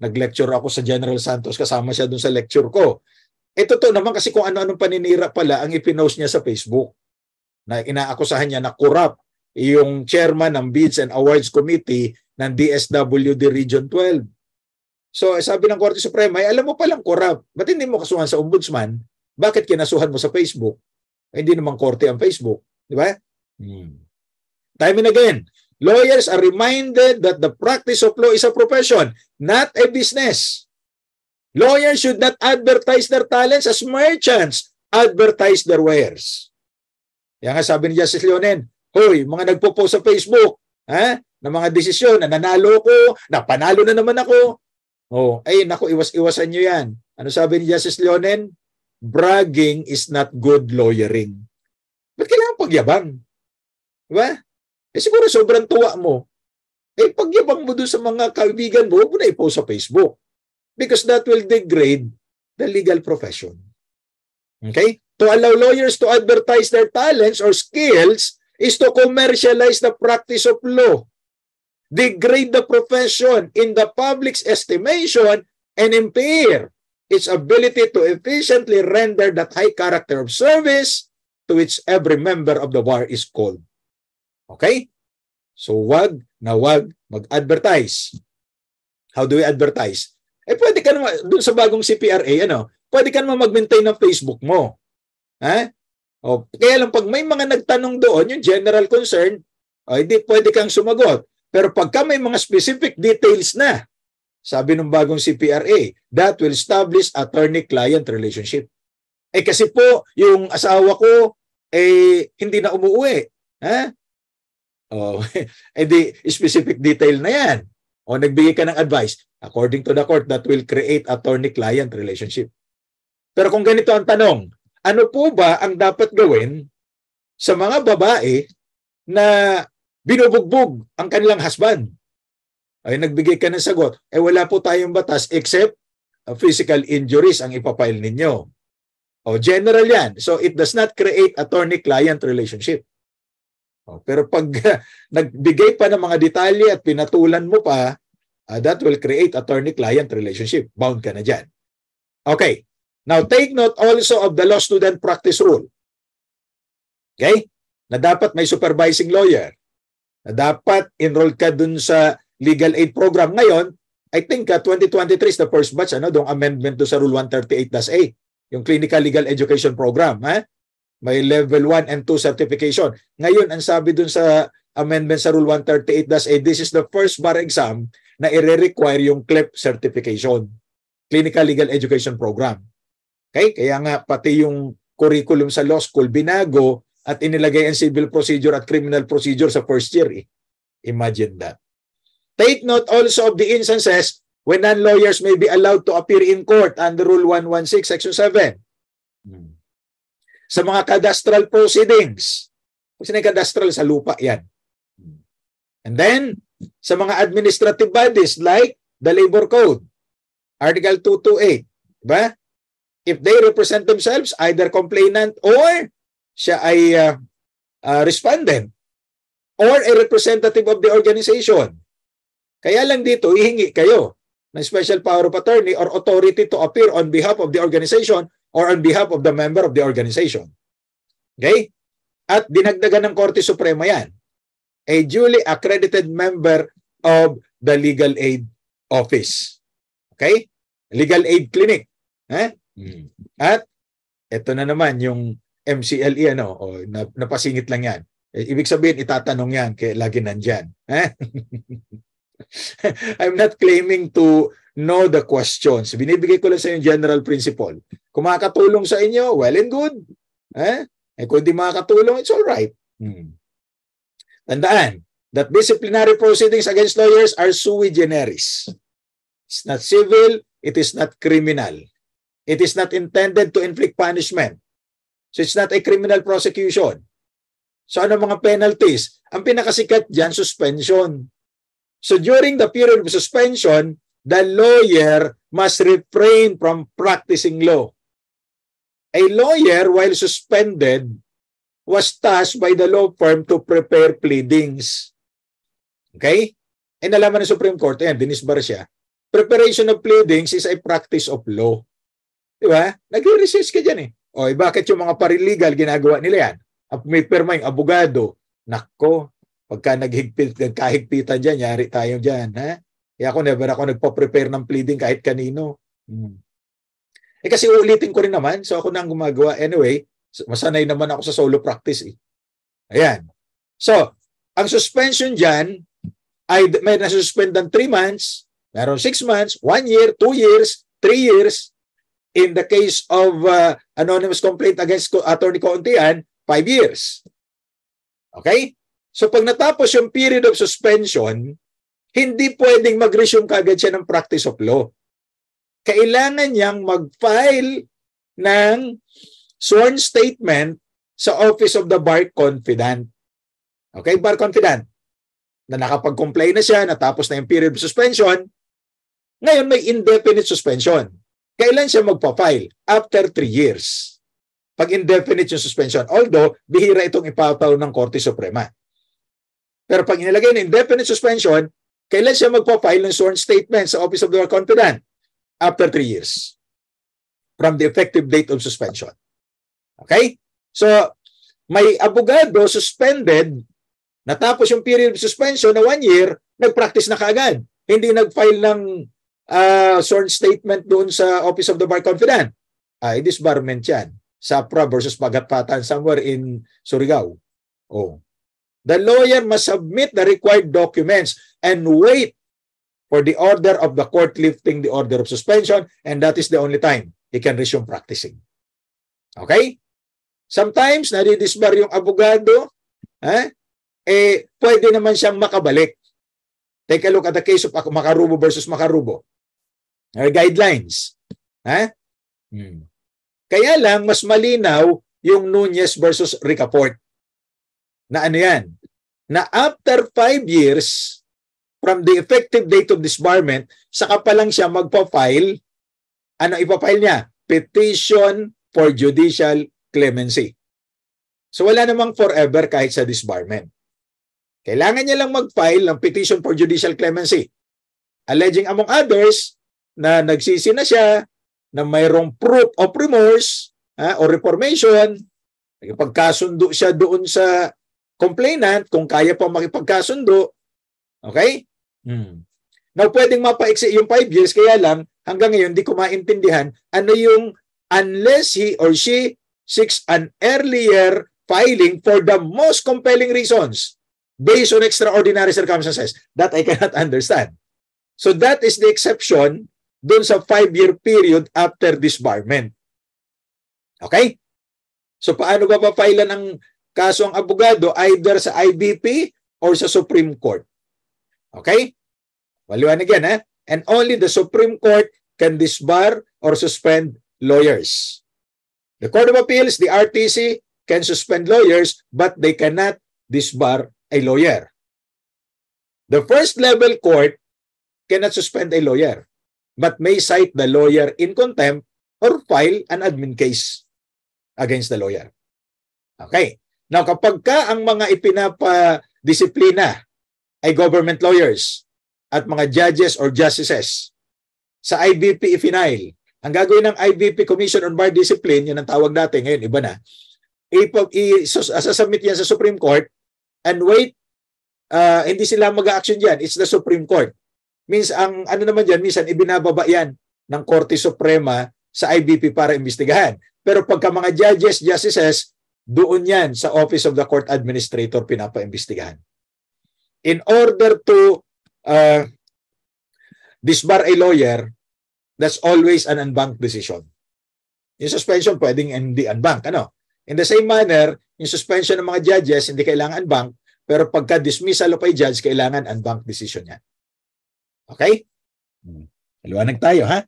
Nag-lecture ako sa General Santos. Kasama siya doon sa lecture ko. Totoo naman kasi kung ano-anong paninira pala ang ipinost niya sa Facebook na inaakusahan niya na corrupt yung chairman ng Bids and Awards Committee ng DSWD Region 12. So sabi ng Korte Suprema, alam mo palang corrupt. Ba't hindi mo kasuhan sa ombudsman? Bakit kinasuhan mo sa Facebook? Hindi naman korte ang Facebook. Di ba? Time and again, lawyers are reminded that the practice of law is a profession, not a business. Lawyers should not advertise their talents as merchants advertise their wares. Yan nga sabi ni Justice Leonen, hoy, mga nagpo-post sa Facebook, na mga desisyon, na nanalo ko, napanalo na naman ako. Naku, iwas-iwasan nyo yan. Ano sabi ni Justice Leonen? Bragging is not good lawyering. Ba't kailangan pagyabang? Diba? Siguro sobrang tuwa mo. Pagyabang mo doon sa mga kaibigan mo, huwag mo na i-post sa Facebook. Because that will degrade the legal profession. Okay? To allow lawyers to advertise their talents or skills is to commercialize the practice of law. degrade the profession in the public's estimation, and impair its ability to efficiently render that high character of service to which every member of the bar is called. Okay? So wag mag-advertise. How do we advertise? Pwede ka naman, dun sa bagong CPRA, pwede ka naman mag-maintain ng Facebook mo. Ha? Kaya lang pag may mga nagtanong doon, yung general concern, hindi pwede kang sumagot. Pero pagka may mga specific details na, sabi ng bagong CPRA, that will establish attorney-client relationship. Kasi po, yung asawa ko, hindi na umuwi. Ha? Di specific detail na yan. O nagbigay ka ng advice, according to the court, that will create attorney-client relationship. Pero kung ganito ang tanong, ano po ba ang dapat gawin sa mga babae na binubugbog ang kanilang husband? Ay nagbigay ka ng sagot, wala po tayong batas except physical injuries ang ipapile ninyo. General yan. So it does not create attorney-client relationship. Pero pag nagbigay pa ng mga detalye at pinatulan mo pa, that will create attorney-client relationship. Bound ka na dyan. Okay. Now, take note also of the law student practice rule. Okay? Na dapat may supervising lawyer. Na dapat enroll ka dun sa legal aid program. Ngayon, I think 2023 is the first batch, dong amendment do sa Rule 138-A, yung Clinical Legal Education Program. May level 1 and 2 certification. Ngayon, ang sabi dun sa amendment sa Rule 138-A, this is the first bar exam na i-require yung CLEP certification, Clinical Legal Education Program. Okay? Kaya nga, pati yung curriculum sa law school, binago at inilagay ang civil procedure at criminal procedure sa first year. Imagine that. Take note also of the instances when non-lawyers may be allowed to appear in court under Rule 116, Section 7. Sa mga cadastral proceedings. Kung sino yung cadastral, sa lupa yan. And then, sa mga administrative bodies like the Labor Code, Article 228. Diba? If they represent themselves, either complainant or siya ay respondent or a representative of the organization. Kaya lang dito, ihingi kayo ng special power of attorney or authority to appear on behalf of the organization or on behalf of the member of the organization. Okay? At dinagdagan ng Korte Suprema yan. A duly accredited member of the legal aid office. Okay? Legal aid clinic. At ito na naman yung MCLE, napasingit lang yan. Ibig sabihin, itatanong yan, kaya lagi nandyan. I'm not claiming to know the questions. Binibigay ko lang sa yung general principle. Kung makakatulong sa inyo, well and good. Kung hindi makakatulong, it's all right. Tandaan that disciplinary proceedings against lawyers are sui generis. It's not civil, it is not criminal. It is not intended to inflict punishment. So it's not a criminal prosecution. So ano mga penalties? Ang pinakasikat dyan, suspension. So during the period of suspension, the lawyer must refrain from practicing law. A lawyer, while suspended, was tasked by the law firm to prepare pleadings. Okay? Nalaman ng Supreme Court, dinisbar siya. Preparation of pleadings is a practice of law. Diba? Nagre-research ka dyan bakit yung mga paralegal ginagawa nila yan? May pirma yung abogado. Nako, pagka nagkahigpitan dyan, yari tayo dyan. Kaya never ako nagpa-prepare ng pleading kahit kanino. Kasi uulitin ko rin naman, so ako nang gumagawa. Anyway, masanay naman ako sa solo practice. Ayan. So, ang suspension dyan, ay may nasuspend ng 3 months, meron 6 months, 1 year, 2 years, 3 years. In the case of anonymous complaint against Attorney Coontian, 5 years. Okay? So pag natapos yung period of suspension, hindi pwedeng mag-resume kagad siya ng practice of law. Kailangan niyang mag-file ng sworn statement sa Office of the Bar Confidant. Okay, Bar Confidant. Na nakapag-complain na siya, natapos na yung period of suspension, ngayon may indefinite suspension. Kailan siya magpa-file? After 3 years. Pag indefinite yung suspension. Although, bihira itong ipataw ng Korte Suprema. Pero pag inilagay na indefinite suspension, Kailan siya magpa-file ng sworn statement sa Office of the Confidant? After 3 years from the effective date of suspension. Okay? So, may abogado suspended, natapos yung period of suspension na 1 year, nag-practice na kaagad. Hindi nag-file ng sworn statement doon sa Office of the Bar Confidant. Disbarment yan. Sapra versus Pagatpatan somewhere in Surigao. Oh. The lawyer must submit the required documents and wait for the order of the court lifting the order of suspension, and that is the only time he can resume practicing. Okay? Sometimes, nadidisbar yung abogado, pwede naman siyang makabalik. Take a look at the case of Macarubo versus Macarubo. Guidelines. Kaya lang, mas malinaw yung Nunez versus Ricaport. Na ano yan? Na after 5 years from the effective date of disbarment, saka pa lang siya magpa-file. Ano ipapile niya? Petition for judicial clemency. So wala namang forever kahit sa disbarment. Kailangan niya lang mag-file ng petition for judicial clemency. Alleging among others na nagsisi na siya, na mayroong proof of remorse o reformation, pagkasundo siya doon sa complainant kung kaya pa makipagkasundo. Okay? Now, pwedeng mapaiksi yung 5 years, kaya lang, hanggang ngayon, di ko maintindihan ano yung unless he or she seeks an earlier filing for the most compelling reasons based on extraordinary circumstances. That I cannot understand. So that is the exception doon sa 5-year period after disbarment. Okay? So paano ba pa-file ng kaso ang abogado? Either sa IBP or sa Supreme Court. Okay? Maliwanag yan, And only the Supreme Court can disbar or suspend lawyers. The Court of Appeals, the RTC, can suspend lawyers, but they cannot disbar a lawyer. The first level court cannot suspend a lawyer, but may cite the lawyer in contempt or file an admin case against the lawyer. Okay. Now, kapag ka ang mga ipinapa-disiplina ay government lawyers at mga judges or justices sa IBP i-file, ang gagawin ng IBP Commission on Bar Discipline, yun ang tawag natin ngayon, iba na, isasubmit yan sa Supreme Court and wait, hindi sila mag-a-action dyan. It's the Supreme Court. Means ang ano naman dyan, minsan ibinababa yan ng Korte Suprema sa IBP para imbestigahan. Pero pagka mga judges, justices, doon yan sa Office of the Court Administrator pinapa-imbestigahan. In order to disbar a lawyer, that's always an unbanked decision. Yung suspension pwedeng hindi unbanked. In the same manner, yung suspension ng mga judges hindi kailangan unbanked, pero pagka dismissal of a judge, kailangan unbanked decision yan. Okay? Liwanag tayo, ha?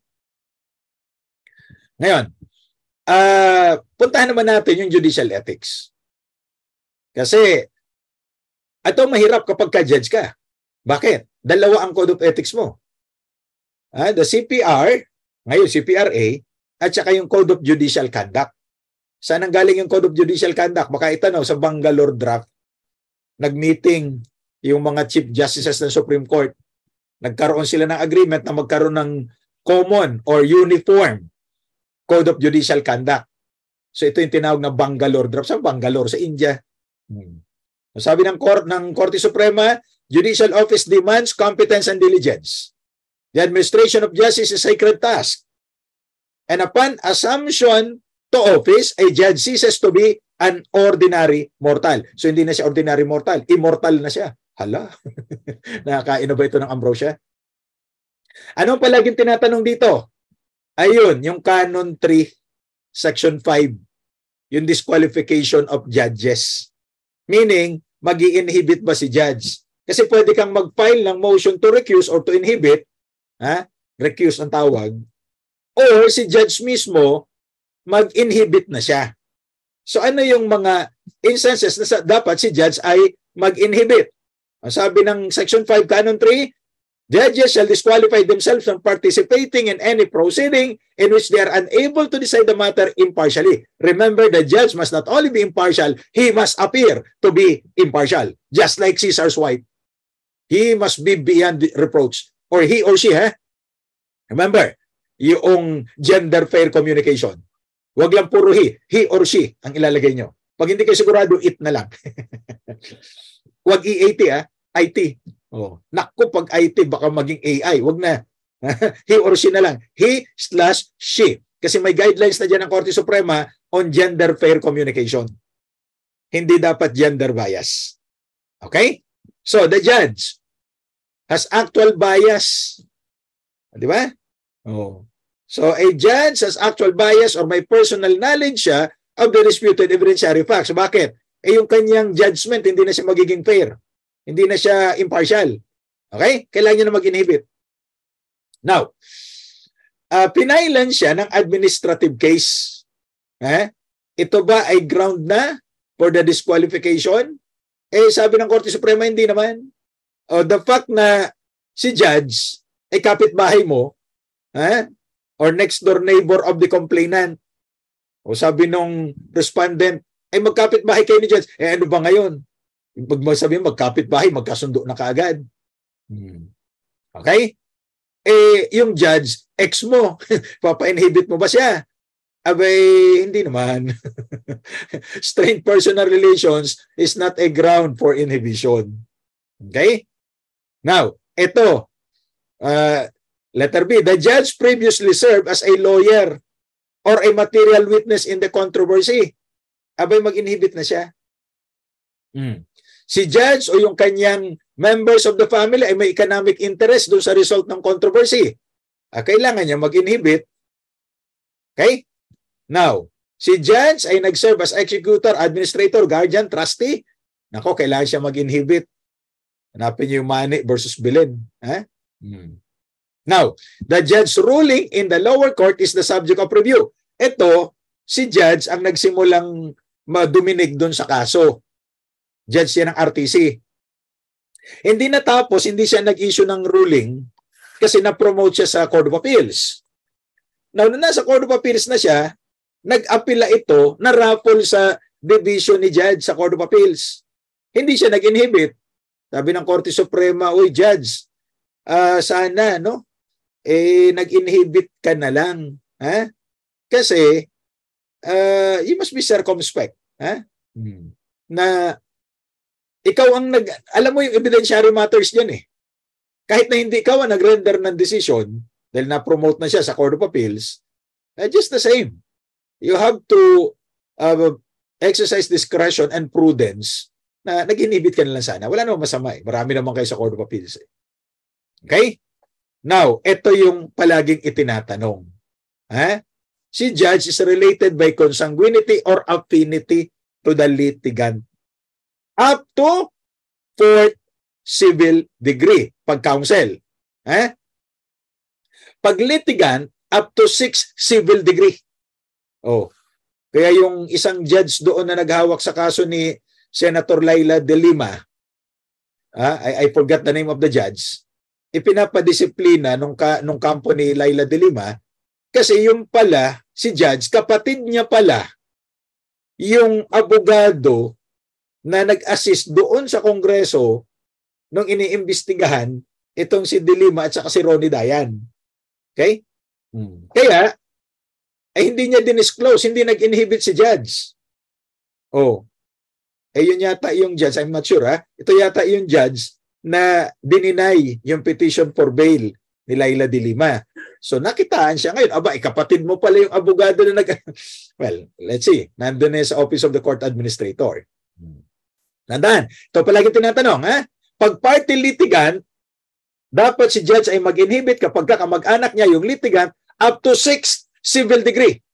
Ngayon, puntahan naman natin yung judicial ethics. Kasi, ito mahirap kapag ka-judge ka. Bakit? Dalawa ang code of ethics mo. The CPR, ngayon CPRA, at saka yung Code of Judicial Conduct. Saan ang galing yung Code of Judicial Conduct? Baka itanong sa Bangalore draft, nag-meeting yung mga Chief Justices ng Supreme Court. Nagkaroon sila ng agreement na magkaroon ng common or uniform Code of Judicial Conduct. So ito yung tinawag na Bangalore draft. Sa Bangalore, sa India. Sabi ng Korte Suprema, Judicial Office demands competence and diligence. The administration of justice is a sacred task. And upon assumption to office, a judge ceases to be an ordinary mortal. So hindi na siya ordinary mortal. Immortal na siya. Hala. Nakakain na ba ito ng ambrosia? Anong palaging tinatanong dito? Ayun, yung Canon 3, Section 5. Yung disqualification of judges. Meaning, mag-i-inhibit ba si judge? Kasi pwede kang mag-file ng motion to recuse or to inhibit, recuse ang tawag, or si judge mismo mag-inhibit na siya. So ano yung mga instances na dapat si judge ay mag-inhibit? Ang sabi ng Section 5, Canon 3, judges shall disqualify themselves from participating in any proceeding in which they are unable to decide the matter impartially. Remember, the judge must not only be impartial, he must appear to be impartial, just like Caesar's wife. He must be beyond reproach. Or he or she, ha? Remember, yung gender fair communication. Huwag lang puro he or she ang ilalagay nyo. Pag hindi kayo sigurado, it na lang. Huwag EAT, ha? IT. Oh. Naku, pag IT, baka maging AI. Huwag na. He or she na lang. He/she. Kasi may guidelines na dyan ng Korte Suprema on gender fair communication. Hindi dapat gender bias. Okay? So, the judge has actual bias. Di ba? Oh. So, a judge has actual bias or may personal knowledge siya of the disputed evidentiary facts. Bakit? Yung kanyang judgment, hindi na siya magiging fair. Hindi na siya impartial. Okay? Kailangan niya na mag-inhibit. Now, pinailan siya ng administrative case. Ito ba ay ground na for the disqualification? Sabi ng Korte Suprema, hindi naman. The fact na si judge ay kapitbahay mo, or next door neighbor of the complainant, o sabi nung respondent, ay magkapitbahay kayo ni judge. Ano ba ngayon? Pag sabi magkapitbahay, magkasundo na kaagad. Okay? Yung judge, ex mo, papa-inhibit mo ba siya? Abay, hindi naman. Strained personal relations is not a ground for inhibition. Okay? Now, ito, letter B, the judge previously served as a lawyer or a material witness in the controversy. Abay, mag-inhibit na siya. Si judge o yung kanyang members of the family ay may economic interest doon sa result ng controversy. Kailangan niya mag-inhibit. Okay? Now, si judge ay nag-serve as executor, administrator, guardian, trustee. Nako, kailangan siya mag-inhibit. Hanapin niyo yung Mani versus Belen. Now, the judge's ruling in the lower court is the subject of review. Ito, si judge ang nagsimulang maduminig doon sa kaso. Judge siya ng RTC. Hindi natapos, hindi siya nag-issue ng ruling kasi na-promote siya sa Court of Appeals. Now, nung nasa Court of Appeals na siya, nag-apila ito na raffle sa division ni judge sa Court of Appeals. Hindi siya nag-inhibit. Sabi ng Korte Suprema, uy, judge, sana, no? Nag-inhibit ka na lang. Kasi, you must be circumspect. Na ikaw ang alam mo yung evidentiary matters dyan eh. Kahit na hindi ikaw ang nag-render ng decision, dahil na-promote na siya sa Court of Appeals, just the same. You have to exercise discretion and prudence na nag-inhibit ka na lang sana. Wala namang masama eh. Marami naman kayo sa Court of Appeals eh. Okay? Now, ito yung palaging itinatanong. Si judge is related by consanguinity or affinity to the litigant up to 4th civil degree pag counsel. Pag litigant, up to 6th civil degree. Kaya yung isang judge doon na naghawak sa kaso ni Senator Laila de Lima, I forgot the name of the judge, ipinapadisiplina nung kampo ni Laila de Lima kasi yung pala, si judge, kapatid niya pala yung abogado na nag-assist doon sa Kongreso nung iniimbestigahan itong si De Lima at saka si Ronnie Dayan. Okay? Kaya, hindi niya dinisclose, hindi nag-inhibit si judge. Yun yata yung judge, I'm not sure Ito yata yung judge na dininay yung petition for bail ni Laila de Lima. So nakitaan siya ngayon. Kapatid mo pala yung abogado na well, let's see. Nandun sa Office of the Court Administrator. Nandaan. Ito palagi tinatanong, Pag party litigant, dapat si judge ay mag-inhibit kapag kamag-anak niya yung litigant up to 6th civil degree.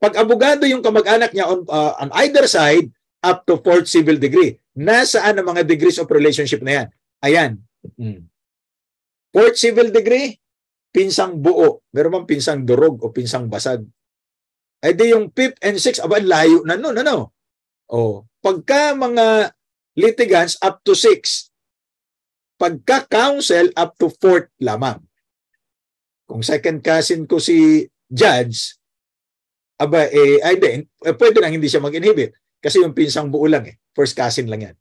Pag abogado yung kamag-anak niya on either side, up to 4th civil degree. Nasaan ang mga degrees of relationship na yan? Ayan. 4th civil degree, pinsang buo. Meron bang pinsang durog o pinsang basag? Di yung 5th and 6th, layo na no. Pagka mga litigants up to 6, pagka counsel up to 4th lamang. Kung second cousin ko si judge, pwede lang hindi siya mag-inhibit kasi yung pinsang buo lang first cousin lang yan.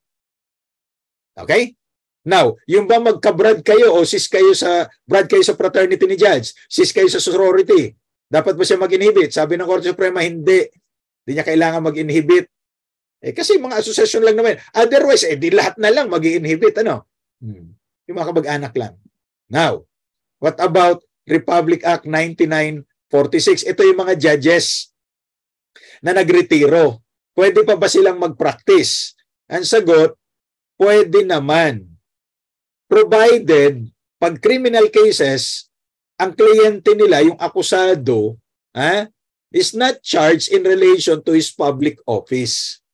Okay? Now, yung ba magka-brad kayo o sis kayo sa brad kayo sa fraternity ni judge, sis kayo sa sorority, dapat ba siya mag-inhibit? Sabi ng Korte Suprema, hindi. Hindi niya kailangan mag-inhibit. Kasi mga asosasyon lang naman. Otherwise, di lahat na lang mag-inhibit. Ano? Yung mga kamag-anak lang. Now, what about Republic Act 9946? Ito yung mga judges na nagretiro. Pwede pa ba silang mag-practice? Ang sagot, pwede naman. Provided, pag criminal cases, ang kliyente nila, yung akusado, is not charged in relation to his public office.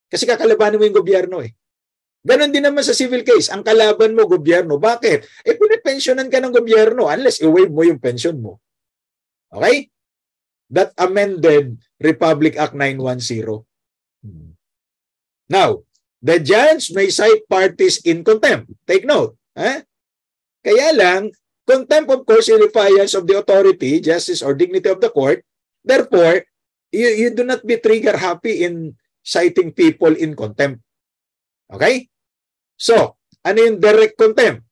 Kasi kakalabanin mo yung gobyerno eh. Ganon din naman sa civil case. Ang kalaban mo, gobyerno. Bakit? Pinipensyonan ka ng gobyerno unless i-waive mo yung pension mo. Okay? That amended Republic Act 910. Now, the judge may cite parties in contempt. Take note. Kaya lang, contempt of course is defiance of the authority, justice, or dignity of the court. Therefore, you do not be trigger happy in citing people in contempt. Okay? So, ano yung direct contempt?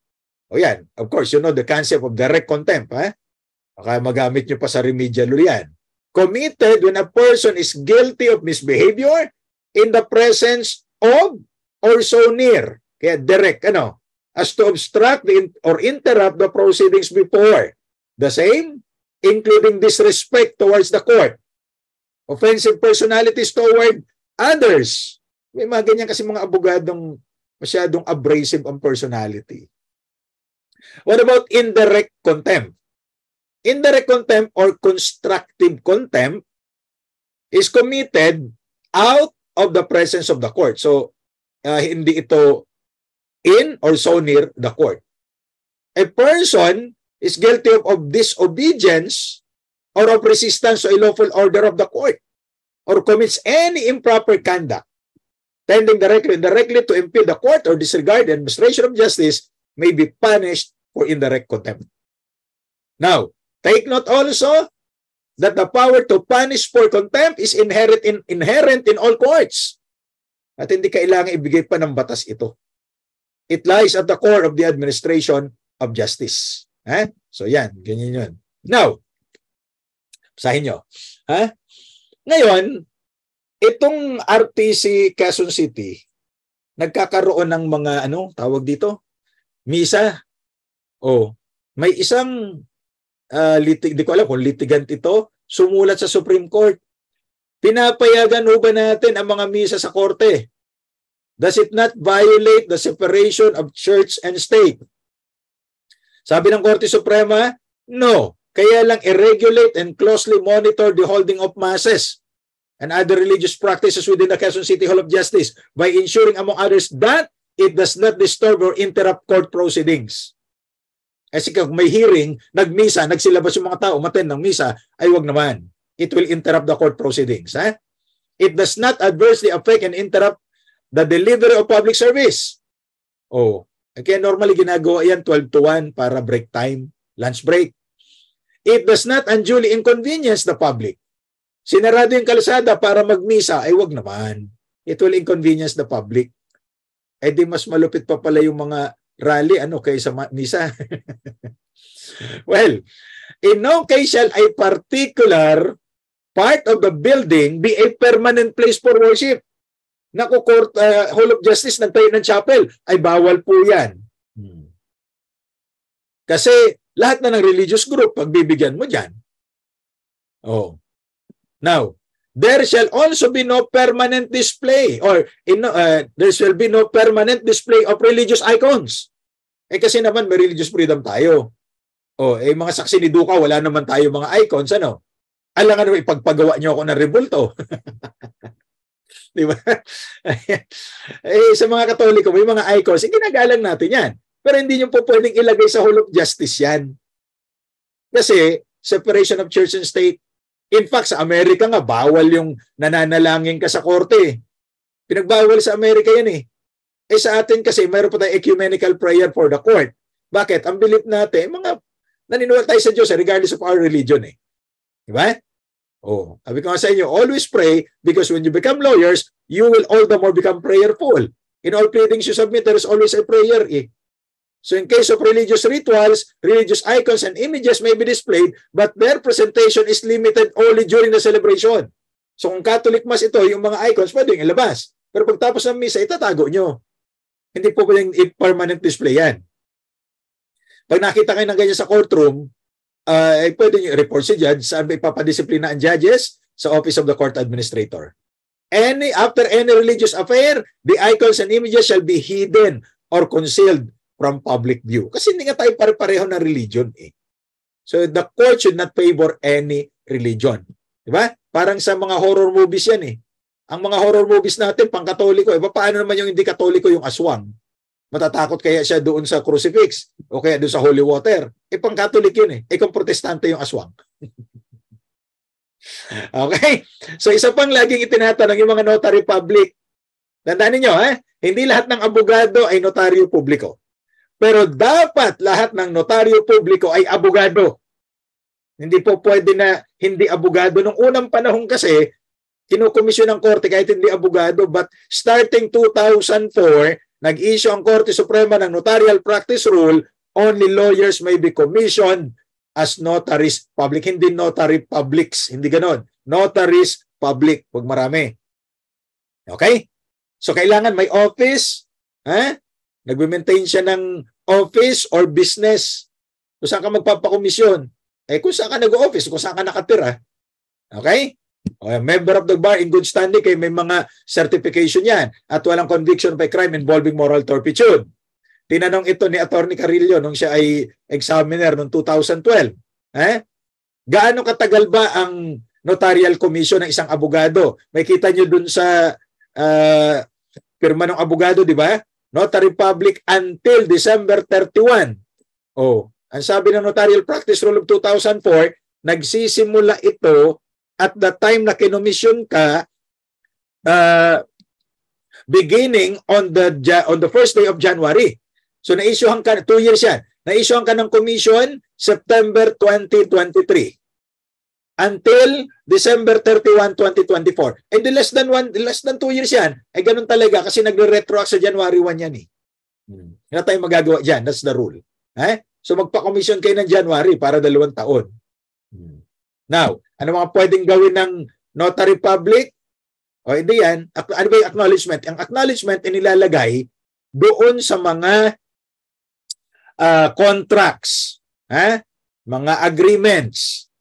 O yan, of course, you know the concept of direct contempt. Baka magamit nyo pa sa remedial law yan. Committed when a person is guilty of misbehavior in the presence of or so near. Kaya direct, as to obstruct or interrupt the proceedings before. The same, including disrespect towards the court. Offensive personalities toward others. May mga ganyan kasi mga abogadong masyadong abrasive ang personality. What about indirect contempt? Indirect contempt or constructive contempt is committed out of the presence of the court. So, hindi ito in or so near the court. A person is guilty of disobedience or of resistance to a lawful order of the court or commits any improper conduct tending directly or indirectly to impede the court or disregard the administration of justice may be punished for indirect contempt. Now, take note also that the power to punish for contempt is inherent in all courts. At hindi kailangan ibigay pa ng batas ito. It lies at the core of the administration of justice. So yan, ganyan yun. Now, basahin nyo. Ngayon, itong RTC Quezon City, nagkakaroon ng mga, tawag dito? Misa. May isang, di ko alam kung litigant ito, sumulat sa Supreme Court. Pinapayagan ho ba natin ang mga misa sa korte? Does it not violate the separation of church and state? Sabi ng Korte Suprema, no. Kaya lang i-regulate and closely monitor the holding of masses and other religious practices within the Quezon City Hall of Justice by ensuring, among others, that it does not disturb or interrupt court proceedings. Kasi kung may hearing, nagmisa, nagsilabas yung mga tao, umattend ng misa, ay wag naman. It will interrupt the court proceedings. It does not adversely affect and interrupt the delivery of public service. Kaya normally ginagawa yan 12 to 1 para break time, lunch break. It does not unduly inconvenience the public. Sinarado yung kalsada para magmisa, ay wag naman. It will inconvenience the public. Di mas malupit pa pala yung mga rally kaysa misa. Well, in no case shall a particular part of the building be a permanent place for worship. Court Hall of Justice, nagtayo ng chapel, ay bawal po yan. Kasi lahat na ng religious group, pagbibigyan mo dyan. Now, there shall also be no permanent display or there shall be no permanent display of religious icons. Kasi naman may religious freedom tayo. Mga saksi ni Duca, wala naman tayo mga icons, Alangan naman ipagpagawa niyo ako ng rebulto. Di ba? Sa mga Katoliko, may mga icons, ginagalang natin yan. Pero hindi niyo po pwedeng ilagay sa Hall of Justice yan. Kasi, separation of church and state. In fact, sa Amerika nga, bawal yung nananalangin ka sa korte. Pinagbawal sa Amerika yan sa atin kasi, mayroon pa tayong ecumenical prayer for the court. Bakit? Ang belief natin, mga naniniwala tayo sa Diyos regardless of our religion. Di ba? Sabi ko nga sa inyo, always pray because when you become lawyers, you will all the more become prayerful. In all pleadings you submit, there is always a prayer. So in case of religious rituals, religious icons and images may be displayed, but their presentation is limited only during the celebration. So kung Catholic Mass ito, yung mga icons, pwedeng ilabas. Pero pagtapos ng misa, itatago nyo. Hindi po pwedeng permanent display yan. Pag nakita kayo ng ganyan sa courtroom, pwede nyo report si judge, saan ba ipapadisiplina ang judges? Sa Office of the Court Administrator. After any religious affair, the icons and images shall be hidden or concealed from public view. Kasi hindi nga tayo pare-pareho ng religion eh. So the court should not favor any religion. Diba? Parang sa mga horror movies yan eh. Ang mga horror movies natin, pang-katoliko, paano naman yung hindi katoliko yung aswang? Matatakot kaya siya doon sa crucifix o kaya doon sa holy water? Pang-katolik yun eh. Kung protestante yung aswang. Okay? So isa pang laging itinatanong yung mga notary public. Tandaan niyo, hindi lahat ng abogado ay notaryo publiko. Pero dapat lahat ng notaryo publiko ay abogado. Hindi po pwede na hindi abogado. Nung unang panahon kasi, kinukomisyon ng korte kahit hindi abogado, but starting 2004, nag-issue ang Korte Suprema ng Notarial Practice Rule, only lawyers may be commissioned as notaries public. Hindi notary publics. Hindi ganon. Notaries public. Huwag marami. Okay? So, kailangan may office. Nagme-maintain siya ng office or business. Kung saan ka magpapakomisyon. Kung saan ka nag-office, kung saan ka nakatira. Okay? Member of the bar in good standing, kay may mga certification yan at walang conviction by crime involving moral turpitude. Tinanong ito ni Attorney Carrillo nung siya ay examiner noong 2012. Gaano katagal ba ang notarial commission ng isang abogado? May kita nyo dun sa pirma ng abogado, di ba? Notary public until December 31. Ang sabi ng Notarial Practice Rule of 2004, nagsisimula ito at the time na kinomisyon ka beginning on the first day of January. So na-issuehan ka, 2 years yan. Na-issuehan ka ng commission September 2023 until December 31, 2024. Less than 2 years yan. Ganun talaga kasi nagre-retroact sa January 1 yan eh. Wala tayong magagawa dyan. That's the rule. So magpa-commission kayo ng January para 2 taon. Now, ano mga pwedeng gawin ng notary public? Hindi yan. Ano ba yung acknowledgement? Ang acknowledgement inilalagay doon sa mga contracts, mga agreements.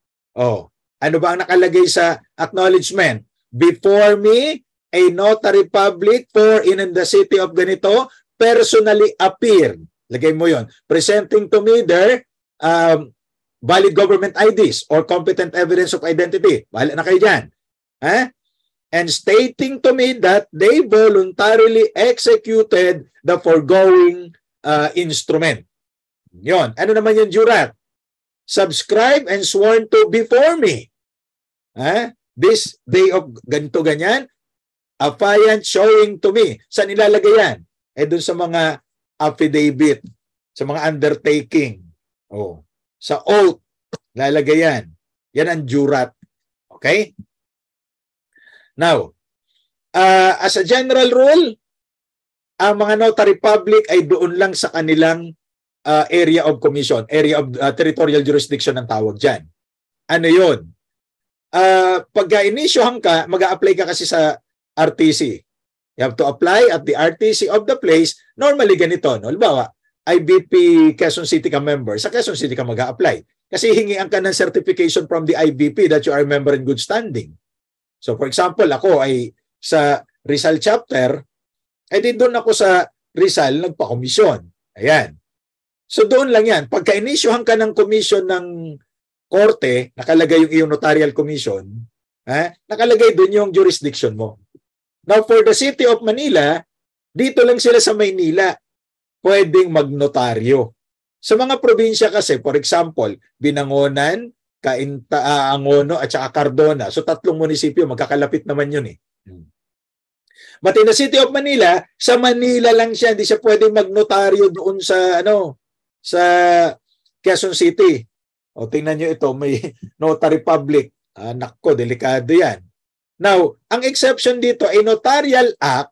Ano ba ang nakalagay sa acknowledgement? Before me, a notary public for in the city of ganito personally appeared. Lagay mo yon. Presenting to me their valid government IDs or competent evidence of identity. Bahala na kayo dyan. And stating to me that they voluntarily executed the foregoing instrument. Yon. Ano naman yung jurat? Subscribe and sworn to before me. This day of ganito ganyan, affiant showing to me. Saan ilalagay yan? Dun sa mga affidavit, sa mga undertaking. Sa oath, lalagay yan. Yan ang jurat. Okay? Now, as a general rule, ang mga notary public ay doon lang sa kanilang area of commission, area of territorial jurisdiction ang tawag dyan. Ano yun? Pagka-inisyohan ka, mag-a-apply ka kasi sa RTC. You have to apply at the RTC of the place. Normally ganito, no? Halimbawa, IBP Quezon City ka member, sa Quezon City ka mag-a-apply. Kasi hingian ka ng certification from the IBP that you are a member in good standing. So for example, ako ay sa Rizal chapter, doon ako sa Rizal nagpa-komisyon. Ayan. So doon lang yan. Pagka-inisyohan ka ng commission ng korte, nakalagay yung iyong notarial commission, nakalagay doon yung jurisdiction mo. Now for the City of Manila, dito lang sila sa Maynila pwedeng magnotaryo. Sa mga probinsya kasi, for example, Binangonan, Angono at saka Cardona. So 3 munisipyo, magkakalapit naman yun eh. But in the City of Manila, sa Manila lang siya, hindi siya pwedeng magnotaryo doon sa sa Quezon City. Tingnan nyo ito, may notary public. Nako, delikado yan. Now, ang exception dito ay notarial act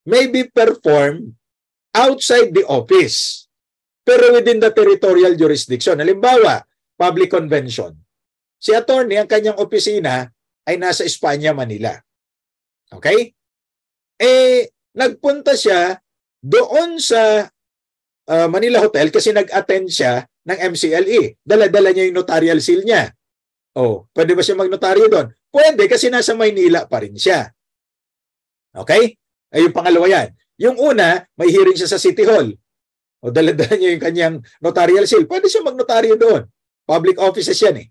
may be performed outside the office. pero within the territorial jurisdiction. Halimbawa, public convention. Si attorney, ang kanyang opisina ay nasa Espanya, Manila. Okay? Nagpunta siya doon sa Manila Hotel kasi nag-attend siya ng MCLE. Dala-dala niya yung notarial seal niya. Pwede ba siya magnotaryo doon? Pwede kasi nasa Maynila pa rin siya. Okay? Yung pangalawa yan. Yung una, may hearing siya sa City Hall. Dala-dala niya yung kanyang notarial seal. Pwede siya magnotaryo doon. Public offices yan eh.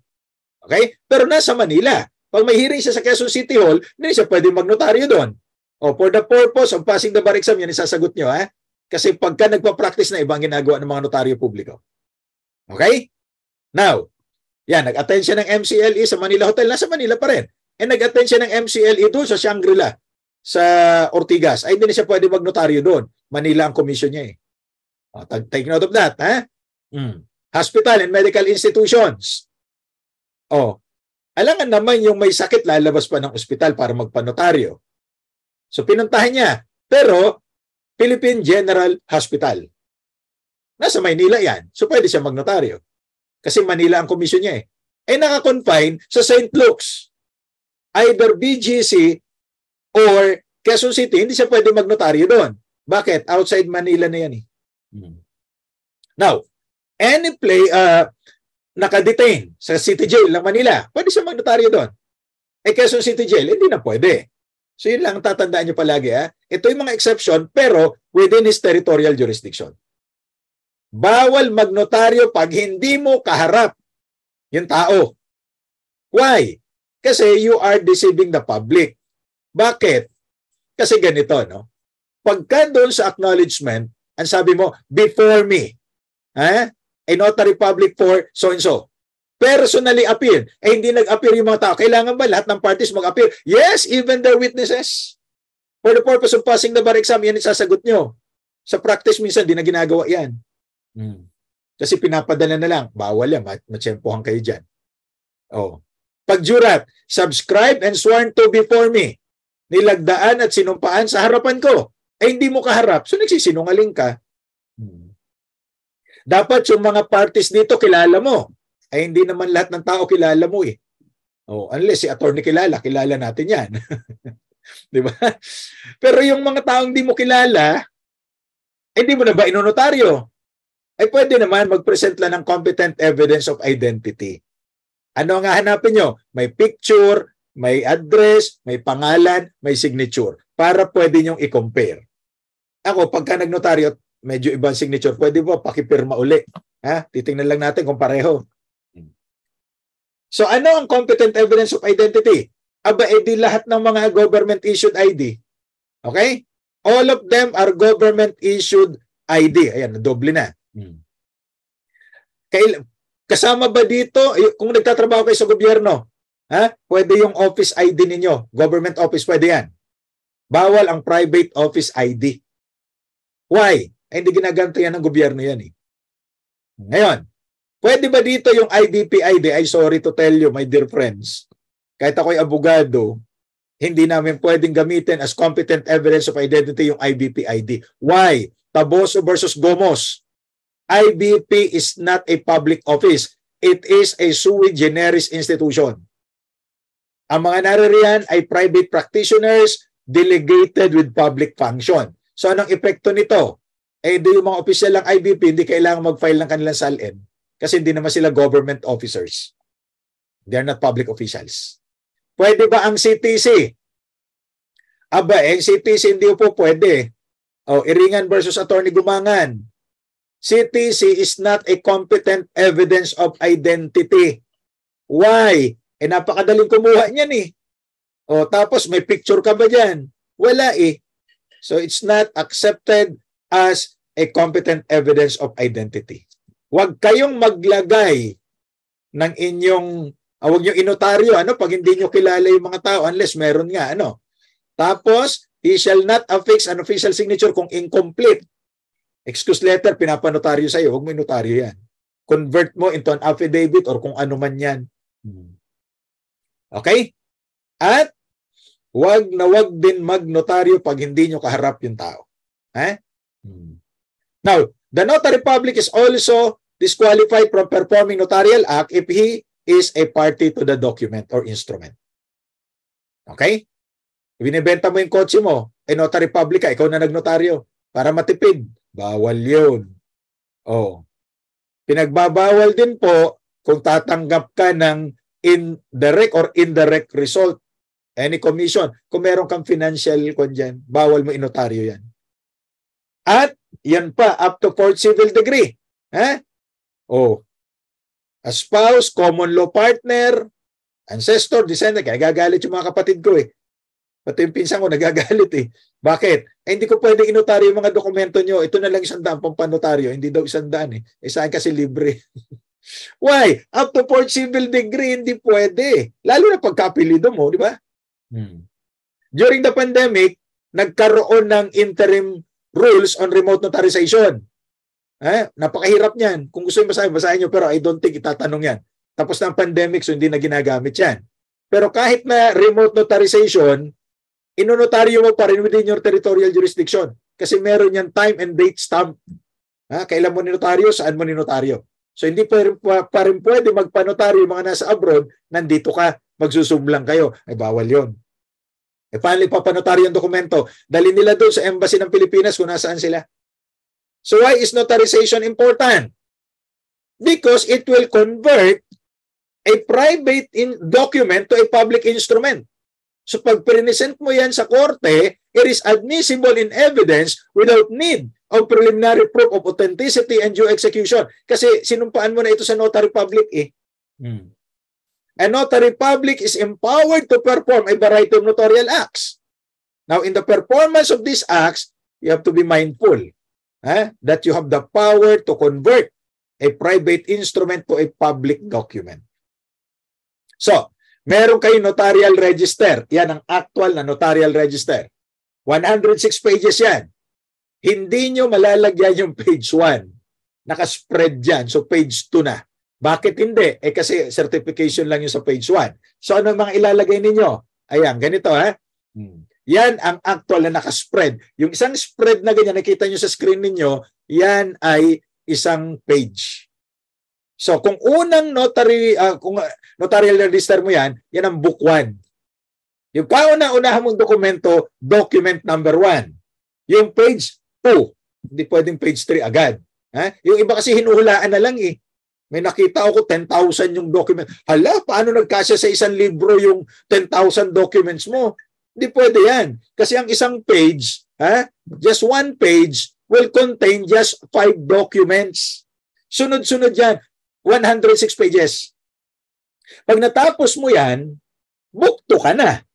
Okay? Pero nasa Manila. Pag may hearing siya sa Quezon City Hall, hindi siya pwede magnotaryo doon. For the purpose of passing the bar exam, yan isasagot nyo. Kasi pagka nagpa-practice na ibang ginagawa ng mga notaryo publiko. Okay? Now, yan, nag-attend siya ng MCLE sa Manila Hotel. Nasa Manila pa rin. Nag-attend siya ng MCLE doon sa Shangri-La, sa Ortigas. Ay, hindi na siya pwede magnotaryo doon. Manila ang commission niya eh. Take note of that. Hospital and medical institutions. Alangan naman yung may sakit lalabas pa ng ospital para magpanotaryo. So pinuntahan niya. Pero Philippine General Hospital. Nasa Maynila yan. So pwede siya magnotaryo. Kasi Manila ang commission niya eh. Naka-confine sa St. Luke's. Either BGC or Quezon City, hindi siya pwede magnotaryo doon. Bakit? Outside Manila na yan eh. Now, any nakadetain sa City Jail ng Manila, pwede siya magnotaryo doon. Quezon City Jail, hindi na pwede. So yun lang tatandaan nyo palagi. Ito yung mga exception pero within his territorial jurisdiction. Bawal magnotaryo pag hindi mo kaharap yung tao. Why? Kasi you are deceiving the public. Bakit? Kasi ganito, no? Pagka doon sa acknowledgement, ang sabi mo, before me, a notary public for so-and-so. Personally appear. Hindi nag-appear yung mga tao. Kailangan ba lahat ng parties mag-appear? Yes, even their witnesses. For the purpose of passing the bar exam, yan isasagot nyo. Sa practice, minsan, di na ginagawa yan. Kasi pinapadala na lang. Bawal yan. Matsyempohan kayo dyan. Pagjurat, subscribed and sworn to before me. Nilagdaan at sinumpaan sa harapan ko. Hindi mo kaharap. So, nagsisinungaling ka. Dapat yung mga parties dito kilala mo. Hindi naman lahat ng tao kilala mo eh. Unless si attorney kilala natin yan. Di ba? Pero yung mga taong di mo kilala, hindi mo na ba inonotaryo? Pwede naman mag-present lang ng competent evidence of identity. Ano ang hahanapin nyo? May picture, may address, may pangalan, may signature. Para pwede nyong i-compare. Ako, pagka nagnotaryo, medyo ibang signature. Pwede ba pakipirma uli? Titingnan lang natin kung pareho. So ano ang competent evidence of identity? Di lahat ng mga government-issued ID. Okay? All of them are government-issued ID. Ayan, doble na. Kasama ba dito, kung nagtatrabaho kayo sa gobyerno, pwede yung office ID ninyo. Government office, pwede yan. Bawal ang private office ID. Why? Hindi ginaganto yan ng gobyerno yan eh. Ngayon, pwede ba dito yung IBP ID? Sorry to tell you, my dear friends. Kahit ako'y abogado, hindi namin pwedeng gamitin as competent evidence of identity yung IBP ID. Why? Taboso versus Gomos. IBP is not a public office. It is a sui generis institution. Ang mga naririyan ay private practitioners delegated with public function. So anong epekto nito? Yung mga opisyal ng IBP, hindi kailangan mag-file ng kanilang SALN kasi hindi naman sila government officers. They are not public officials. Pwede ba ang CTC? CTC hindi po pwede. Iringan versus Attorney Gumangan. CTC is not a competent evidence of identity. Why? Napakadaling kumuha niyan eh. Tapos may picture ka ba dyan? Wala eh. So it's not accepted as a competent evidence of identity. Huwag kayong maglagay ng inyong, huwag nyo inotaryo, pag hindi nyo kilala yung mga tao, unless meron nga, Tapos, he shall not affix an official signature kung incomplete. Excuse letter, pinapanotaryo sa'yo, huwag mo inotaryo yan. Convert mo into an affidavit or kung ano man yan. Okay? At, huwag na huwag din magnotaryo pag hindi nyo kaharap yung tao. Now, the notary public is also disqualified from performing notarial act if he is a party to the document or instrument. Okay? Binibenta mo yung kotse mo, notary public ka, ikaw na nagnotaryo para matipid. Bawal yun. Oh. Pinagbabawal din po kung tatanggap ka ng direct or indirect result, any commission. Kung meron kang financial kung dyan, bawal mo inotaryo yan. At yan pa, up to 4th civil degree. Oh. A spouse, common law partner, ancestor, descendant. Kaya gagalit yung mga kapatid ko eh. Pati yung pinsan ko nagagalit eh. Bakit? Hindi ko pwede inotaryo yung mga dokumento nyo. Ito na lang 100 pampanotaryo. Hindi daw 100 eh. Saan kasi libre. Why? Up to 4th civil degree, hindi pwede. Lalo na pagkapilido mo, di ba? During the pandemic, nagkaroon ng interim rules on remote notarization. Napakahirap niyan. Kung gusto nyo basahin nyo, pero I don't think itatanong yan. Tapos ng pandemic, so hindi na ginagamit yan. Pero kahit na remote notarization, inonotaryo mo pa rin within your territorial jurisdiction. Kasi meron yan time and date stamp. Kailan mo ninotaryo, saan mo ninotaryo. So hindi pa rin pwede magpanotaryo yung mga nasa abroad, nandito ka, magsusum lang kayo. Ay bawal yon. Paano ipapanotaryo yung dokumento? Dali nila doon sa embassy ng Pilipinas kung nasaan sila. So why is notarization important? Because it will convert a private document to a public instrument. So pag present mo yan sa korte, it is admissible in evidence without need of preliminary proof of authenticity and due execution. Kasi sinumpaan mo na ito sa notary public eh. A notary public is empowered to perform a variety of notarial acts. Now, in the performance of these acts, you have to be mindful that you have the power to convert a private instrument to a public document. So, meron kayong notarial register. Yan ang actual na notarial register. 106 pages yan. Hindi nyo malalagyan yung page 1. Nakaspread yan. So, page 2 na. Bakit hindi? Kasi certification lang yung sa page 1. So, ano mga ilalagay ninyo? Ayan, ganito Yan ang actual na nakaspread. Yung isang spread na ganyan, nakita nyo sa screen ninyo, yan ay isang page. So, kung unang notarial register mo yan, yan ang book 1. Yung kauna-unahan mong dokumento, document number 1. Yung page 2, hindi pwedeng page 3 agad. Yung iba kasi hinuhulaan na lang eh. May nakita ako 10,000 yung document. Hala, paano nagkasya sa isang libro yung 10,000 documents mo? Hindi pwede yan. Kasi ang isang page, just one page will contain just 5 documents. Sunod-sunod yan. 106 pages. Pag natapos mo yan, book 2 ka na.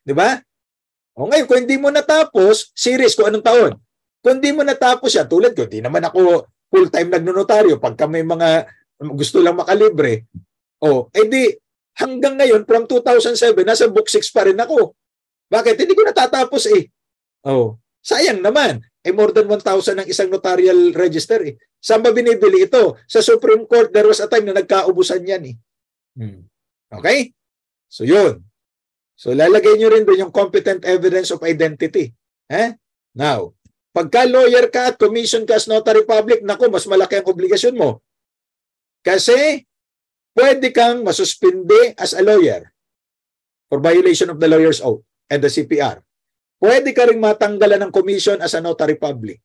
Di ba? Ngayon, kung hindi mo natapos, series kung anong taon. Kung hindi mo natapos yan, tulad ko, di naman ako full-time nagnonotaryo pagka may mga gusto lang makalibre. Di hanggang ngayon, from 2007, nasa book 6 pa rin ako. Bakit? Hindi ko natatapos eh. Sayang naman. More than 1,000 ang isang notarial register eh. Saan ba binibili ito? Sa Supreme Court, there was a time na nagkaubusan yan eh. Okay? So yun. So lalagay nyo rin doon yung competent evidence of identity. Now, pagka lawyer ka at commission ka as notary public, naku, mas malaki ang obligasyon mo. Kasi pwede kang masuspinde as a lawyer for violation of the lawyer's oath and the CPR. Pwede ka rin matanggalan ng commission as a notary public.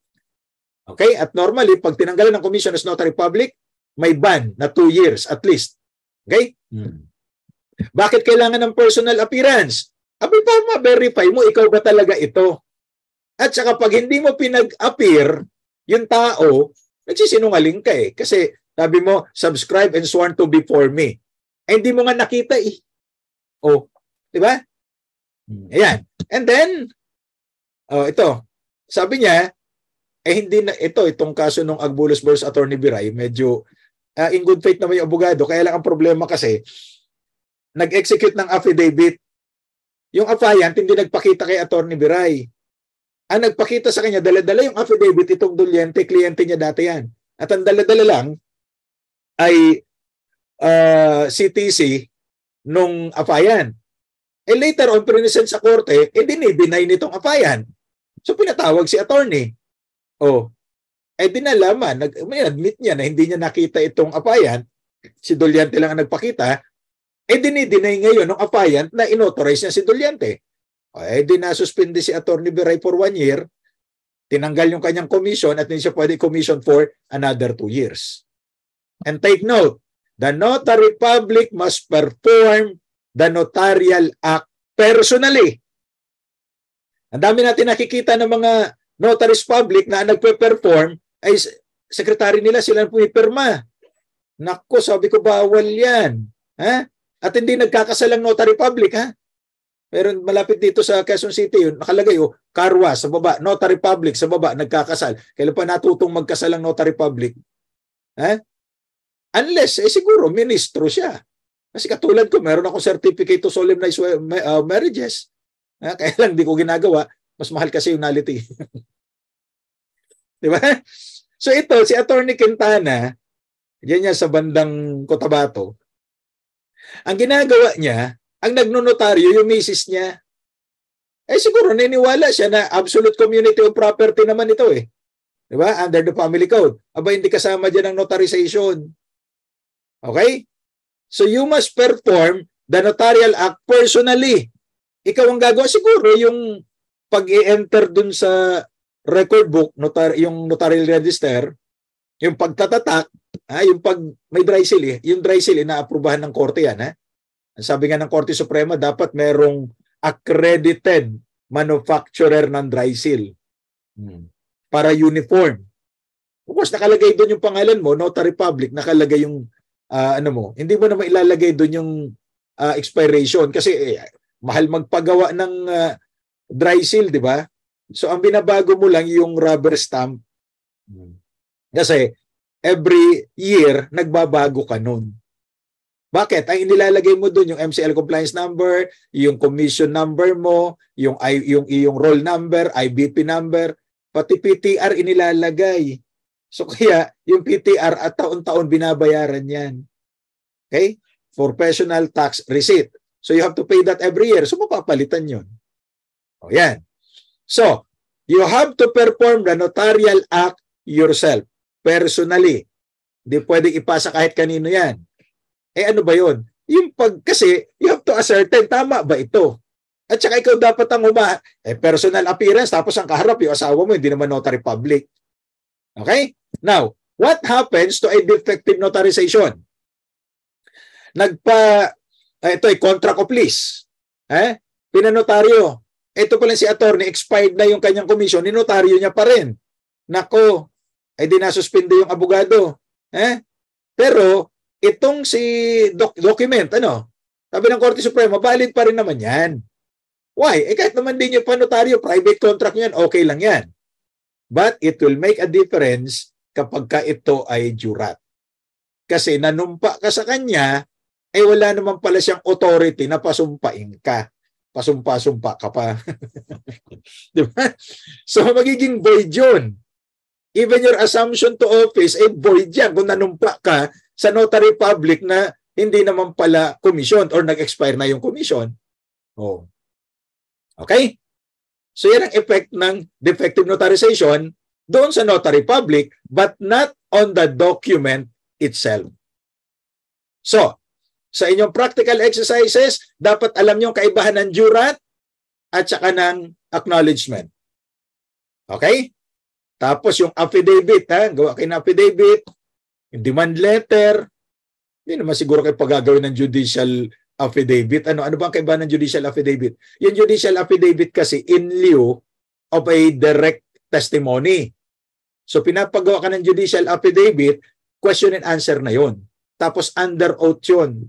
Okay? At normally, pag tinanggalan ng commission as notary public, may ban na 2 years at least. Okay? Bakit kailangan ng personal appearance? Abi pa ma-verify mo, ikaw ba talaga ito? At saka pag hindi mo pinag-appear, yung tao, nagsisinungaling ka eh. Kasi sabi mo, subscribe and sworn to before me. Hindi mo nga nakita eh. Di ba? Ayan. And then, ito, sabi niya, hindi na, itong kaso ng Agbulos versus Attorney Biray, medyo in good faith naman yung abogado. Kaya lang ang problema kasi, nag-execute ng affidavit. Yung affiant, hindi nagpakita kay Attorney Biray. Ang nagpakita sa kanya, dala-dala yung affidavit itong dulyente, kliyente niya dati yan. At ang dala-dala lang ay CTC nung affiant. Later on, present sa korte, dinibinay nitong affiant. So pinatawag si attorney. dinalaman, may admit niya na hindi niya nakita itong appliant, si Dolyante lang ang nagpakita, dinideny ngayon ng appliant na inauthorize niya si Dolyante. Dinasuspindi si Attorney Biray for 1 year, tinanggal yung kanyang commission at hindi siya pwede commission for another 2 years. And take note, the notary public must perform the notarial act personally. Ang dami natin nakikita ng mga notaries public na nagpe-perform ay sekretary nila, sila ang pumipirma. Nako, sabi ko bawal yan. Ha? At hindi nagkakasalang notary public, ha? Pero malapit dito sa Quezon City, yun, nakalagay, karwa sa baba, notary public sa baba, nagkakasal. Kailan pa natutong magkasalang notary public? Ha? Unless, siguro, ministro siya. Kasi katulad ko, meron akong certificate to solemnize marriages. Kaya lang di ko ginagawa. Mas mahal kasi yung nullity. Di ba? So ito, si Attorney Quintana, diyan niya sa bandang Cotabato, ang ginagawa niya, ang nagnonotaryo, yung misis niya, siguro niniwala siya na absolute community of property naman ito eh. Di ba? Under the family code. Aba, hindi kasama dyan ang notarization. Okay? So you must perform the notarial act personally. Ikaw ang gagawa. Siguro yung pag-i-enter dun sa record book, yung notarial register, yung pagtatatak, yung pag may dry seal, yung dry seal, inaaprubahan ng korte yan. Ang sabi nga ng Korte Suprema, dapat merong accredited manufacturer ng dry seal para uniform. Of course, nakalagay doon yung pangalan mo, notary public, nakalagay yung hindi mo naman ilalagay doon yung expiration kasi mahal magpagawa ng dry seal, di ba? So ang binabago mo lang yung rubber stamp. Kasi every year nagbabago ka nun. Bakit? Ang inilalagay mo doon yung MCL compliance number, yung commission number mo, yung roll number, IBP number, pati PTR inilalagay. So kaya yung PTR at taon-taon binabayaran yan. Okay? For personal tax receipt. So you have to pay that every year. So mapapalitan yun. O yan. So, you have to perform the notarial act yourself, personally. Hindi pwedeng ipasa kahit kanino yan. Ano ba yun? Kasi you have to ascertain, tama ba ito? At saka ikaw dapat ang personal appearance, tapos ang kaharap yung asawa mo, hindi naman notary public. Okay? Now, what happens to a defective notarization? Ito ay contract of lease. Pinanotaryo. Ito pala si attorney, expired na yung kanyang commission, ninotaryo niya pa rin. Nako, dinasuspindi yung abogado. Pero, itong si document, sabi ng Korte Suprema, valid pa rin naman yan. Why? Kahit naman din yung panotaryo, private contract yan, okay lang yan. But it will make a difference kapag ka ito ay jurat. Kasi nanumpa ka sa kanya, wala naman pala siyang authority na pasumpain ka. Pasumpa-sumpa ka pa. Diba? So, magiging void yun. Even your assumption to office, void yan kung nanumpa ka sa notary public na hindi naman pala commission or nag-expire na yung commission. Okay? So, yan ang effect ng defective notarization doon sa notary public but not on the document itself. So, sa inyong practical exercises, dapat alam niyo ang kaibahan ng jurat at saka ng acknowledgement. Okay? Tapos yung affidavit, gawa kayo ng affidavit, yung demand letter, hindi naman siguro kayo paggagawin ng judicial affidavit. Ano ba ang kaibahan ng judicial affidavit? Yung judicial affidavit kasi in lieu of a direct testimony. So pinapagawa ka ng judicial affidavit, question and answer na yon. Tapos under oath yun.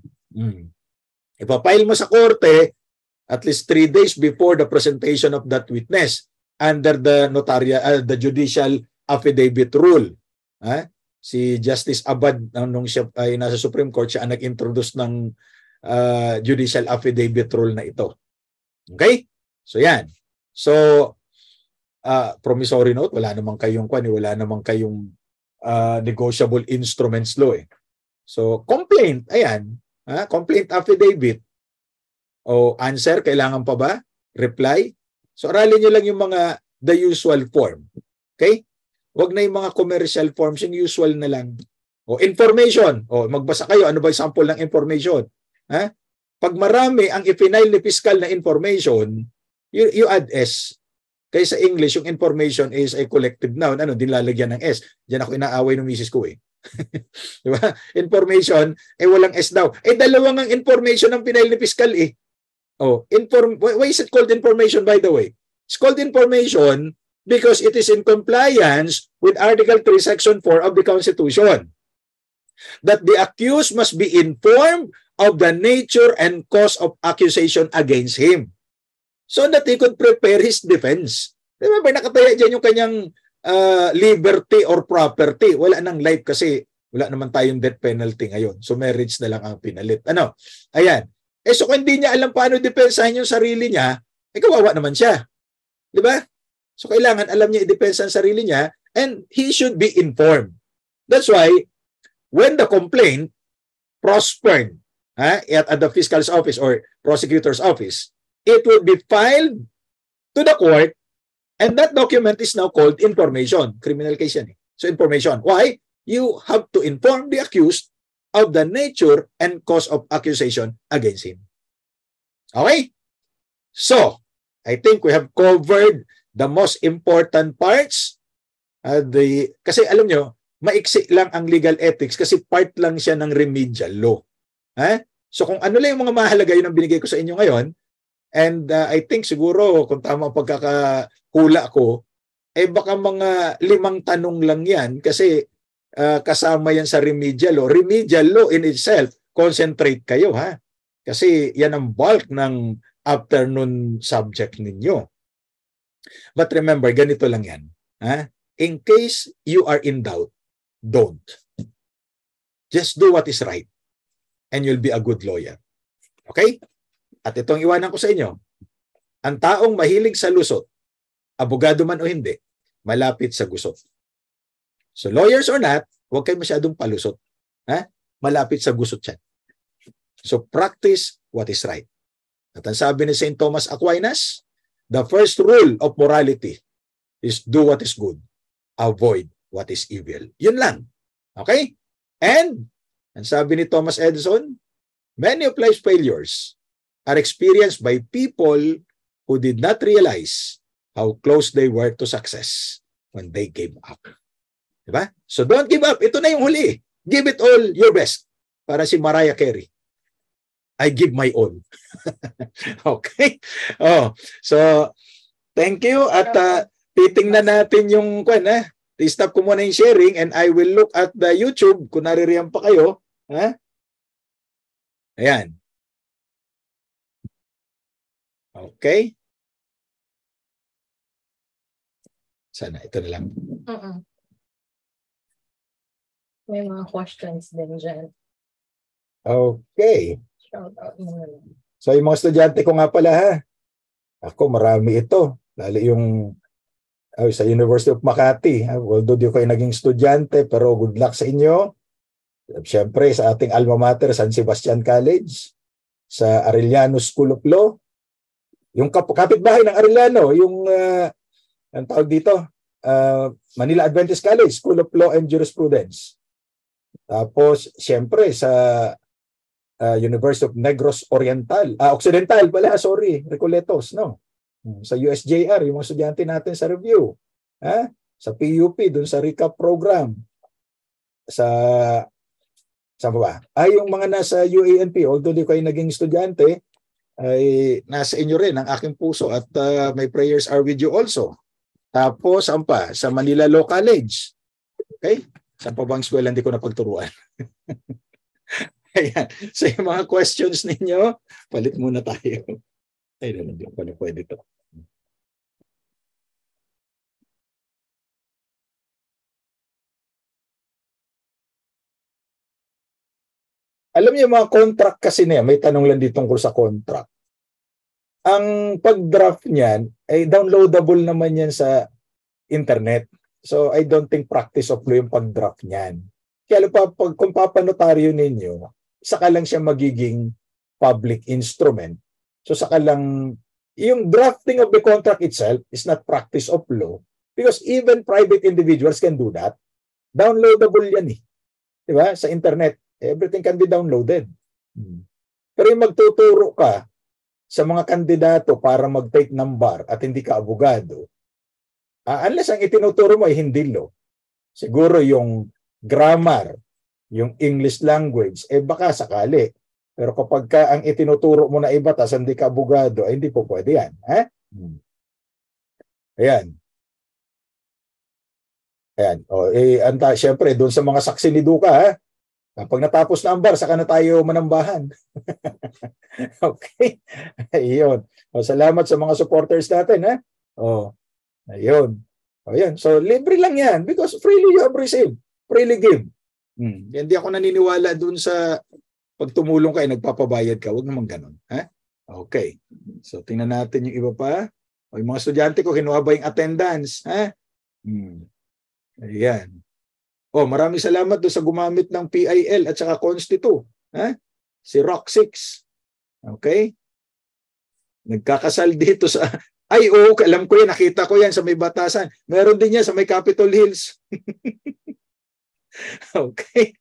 Ipapile mo sa korte at least 3 days before the presentation of that witness under the the judicial affidavit rule. Si Justice Abad, nung siya ay nasa Supreme Court, siya ang nag-introduce ng judicial affidavit rule na ito. Okay? So yan. So, promissory note, wala namang kayong negotiable instruments law eh. So, complaint, ayan. Complaint affidavit. Answer, kailangan pa ba? Reply. So, aralin nyo lang yung the usual form. Okay? Wag na yung mga commercial forms, yung usual na lang. O information. O magbasa kayo, ano ba yung sample ng information? Ha? Pag marami ang i-file ni fiscal na information, you add S. Kaya sa English, yung information is a collective noun. Ano, dinlalagyan ng S. Diyan ako inaaway ng misis ko eh. Diba? Information, walang S daw. Dalawang ang information ng pinail ni fiscal eh. Oh, why is it called information, by the way? It's called information because it is in compliance with Article 3, Section 4 of the Constitution. That the accused must be informed of the nature and cause of accusation against him so that he could prepare his defense. Diba? Nakataya dyan yung kanyang liberty or property. Wala nang life kasi wala naman tayong death penalty ngayon. So marriage na lang ang pinalit. Ano? Ayan. So kung hindi niya alam paano depensahin yung sarili niya, kawawa naman siya. Di ba? So kailangan alam niya i-depensa ang sarili niya and he should be informed. That's why when the complaint prospered at the fiscal's office or prosecutor's office, it will be filed to the court and that document is now called information. Criminal case yan eh. So information. Why? You have to inform the accused of the nature and cause of accusation against him. Okay? So, I think we have covered the most important parts. Kasi alam nyo, maiksi lang ang legal ethics kasi part lang siya ng remedial law. So kung ano lang yung mga mahalaga yun ang binigay ko sa inyo ngayon, and I think siguro kung tama ang pagkakahula ko, baka mga 5 tanong lang yan kasi kasama yan sa remedial law. Remedial law in itself, concentrate kayo ha. Kasi yan ang bulk ng afternoon subject ninyo. But remember, ganito lang yan. In case you are in doubt, don't. Just do what is right and you'll be a good lawyer. Okay? At itong iwanan ko sa inyo. Ang taong mahilig sa lusot, abogado man o hindi, malapit sa gusot. So lawyers or not, huwag kayo masyadong palusot. Malapit sa gusot yan. So practice what is right. At ang sabi ni St. Thomas Aquinas, the first rule of morality is do what is good, avoid what is evil. Yun lang. Okay? And, ang sabi ni Thomas Edison, many of life's failures are experienced by people who did not realize how close they were to success when they gave up. Diba? So don't give up. Ito na yung huli. Give it all your best. Para si Mariah Carey. I give my all. Okay? So, thank you. At titingnan natin yung i-stop ko muna yung sharing and I will look at the YouTube kung naririyan pa kayo. Ayan. Okay. Sana, ito na lang. May mga questions din dyan. Okay. Shout out mo na lang. So, yung mga estudyante ko nga pala ha. Ako, marami ito. Lalo yung sa University of Makati. Although di ko kayo naging estudyante, pero good luck sa inyo. Siyempre, sa ating alma mater, San Sebastian College, sa Arellano School of Law, yung kapitbahay ng Arellano, yung ang tawag dito, Manila Adventist College, School of Law and Jurisprudence. Tapos, siyempre, sa University of Negros Occidental pala, Recoletos, no? Sa USJR, yung mga estudyante natin sa review. Sa PUP, dun sa recap program. Saan ba? Yung mga nasa UANP, although di kayo naging estudyante, ay nasa inyo rin ang aking puso at my prayers are with you also. Tapos, saan pa? Sa Manila Law College. Okay? Saan pa bang eskwela hindi ko napagturuan? Ayan. So, yung mga questions ninyo, palit muna tayo. Ay, hindi ko na pwede ito. Alam niyo, mga contract kasi niya, may tanong lang dito tungkol sa contract. Ang pag-draft niyan, ay downloadable naman yan sa internet. So, I don't think practice of law yung pag-draft niyan. Kaya kung papanotaryo ninyo, saka lang siya magiging public instrument. So, saka lang, yung drafting of the contract itself is not practice of law. Because even private individuals can do that. Downloadable yan eh. Di ba? Sa internet, everything can be downloaded. Pero yung magtuturo ka sa mga kandidato para mag-take ng bar at hindi ka abogado, unless ang itinuturo mo ay hindi law, siguro yung grammar, yung English language, baka sakali. Pero kapag ka ang itinuturo mo na iba, tas hindi ka abogado, hindi po pwede yan. Ayan. Ayan. Siyempre, doon sa mga saksi ni Duca, kapag natapos na ang bar, saka na tayo manambahan. Okay. Ayun. Salamat sa mga supporters natin. Ayun. Ayan. So, libre lang yan because freely you have received. Freely give. Hindi ako naniniwala doon sa pag tumulong ka, nagpapabayad ka. Huwag naman ganun. Okay. So, tingnan natin yung iba pa. Yung mga estudyante ko, kinuha ba yung attendance? Ayan. Maraming salamat doon sa gumamit ng PIL at saka Constitu. Si Rock 6. Okay? Nagkakasal dito sa... alam ko yan. Nakita ko yan sa may Batasan. Meron din yan sa may Capitol Hills. Okay.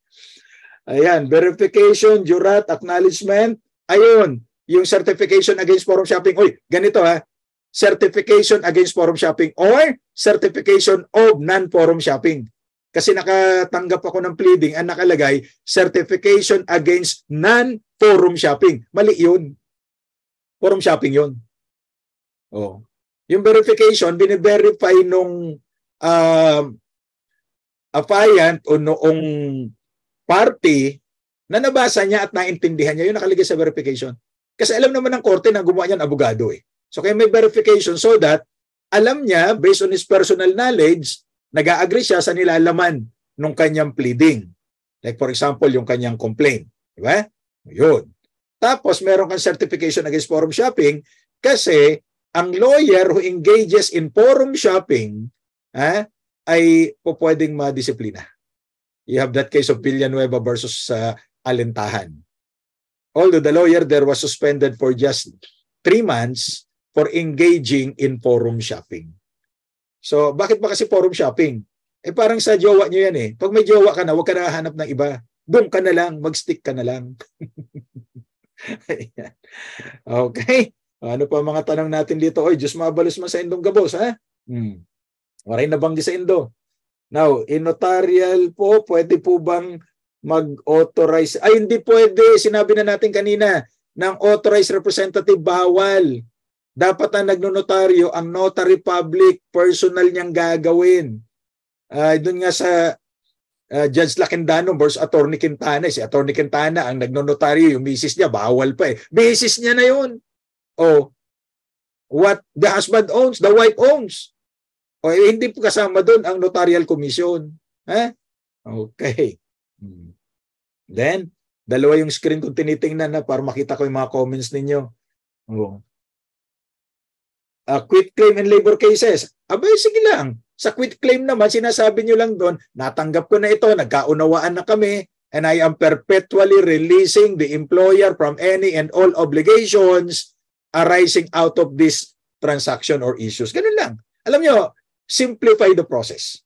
Ayan. Verification, jurat, acknowledgement. Ayun. Yung certification against forum shopping. Ganito certification against forum shopping or certification of non-forum shopping. Kasi nakatanggap ako ng pleading ang nakalagay, certification against non-forum shopping. Mali yun. Forum shopping yun. Yung verification, bine-verify nung affiant o noong party na nabasa niya at naintindihan niya, yun nakalagay sa verification. Kasi alam naman ng korte na gumawa niyan abogado So kaya may verification so that alam niya, based on his personal knowledge, nag-a-agree siya sa nilalaman ng kanyang pleading. Like for example, yung kanyang complaint. Diba? Yun. Tapos meron kang certification against forum shopping kasi ang lawyer who engages in forum shopping ay pwedeng madisiplina. You have that case of Villanueva versus Alentahan. Although the lawyer there was suspended for just 3 months for engaging in forum shopping. So, bakit ba kasi forum shopping? Parang sa jowa nyo yan Pag may jowa ka na, huwag ka na hanap ng iba. Doon ka na lang, mag-stick ka na lang. Okay. Ano pa mga tanong natin dito? Diyos mabalos man sa Indong Gabos, Maray na banggi sa Indo. Now, in notarial po, pwede po bang mag-authorize? Hindi pwede. Sinabi na natin kanina, ng authorized representative bawal. Dapat ang nagnonotaryo, ang notary public, personal niyang gagawin. Doon nga sa Judge Lacandano versus Attorney Quintana. Si Attorney Quintana, ang nagnonotaryo, yung misis niya, bawal pa Misis niya na yun. What the husband owns, the wife owns. Hindi po kasama doon ang notarial commission. Okay. Then, dalawa yung screen kong tinitingnan para makita ko yung mga comments ninyo. Quit claim and labor cases. Sige lang. Sa quit claim naman, sinasabi nyo lang doon, natanggap ko na ito, nagkaunawaan na kami, and I am perpetually releasing the employer from any and all obligations arising out of this transaction or issues. Ganun lang. Alam nyo, simplify the process.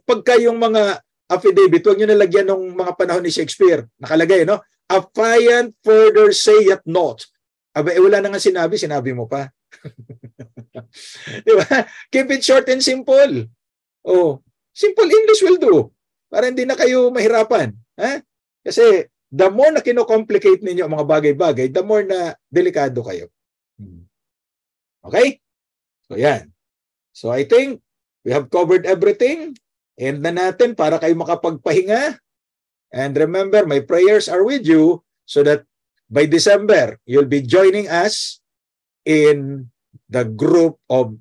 Pagka yung mga affidavit, huwag nyo nalagyan ng mga panahon ni Shakespeare. Nakalagay, affiant further saith not. Wala na nga sinabi mo pa. Diba? Keep it short and simple. Simple English will do. Para hindi na kayo mahirapan. Kasi the more na kino-complicate ninyo ang mga bagay-bagay, the more na delikado kayo. Okay? So yan. So I think we have covered everything. End na natin para kayo makapagpahinga. And remember, my prayers are with you so that by December, you'll be joining us in the group of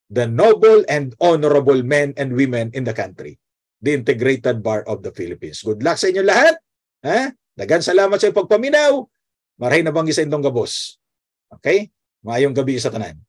the noble and honorable men and women in the country, the Integrated Bar of the Philippines. Good luck sa inyo lahat. Dagan salamat sa pagpaminaw. Maray na banggi sa Indong Gabos. Okay? Maayong gabi sa tanan.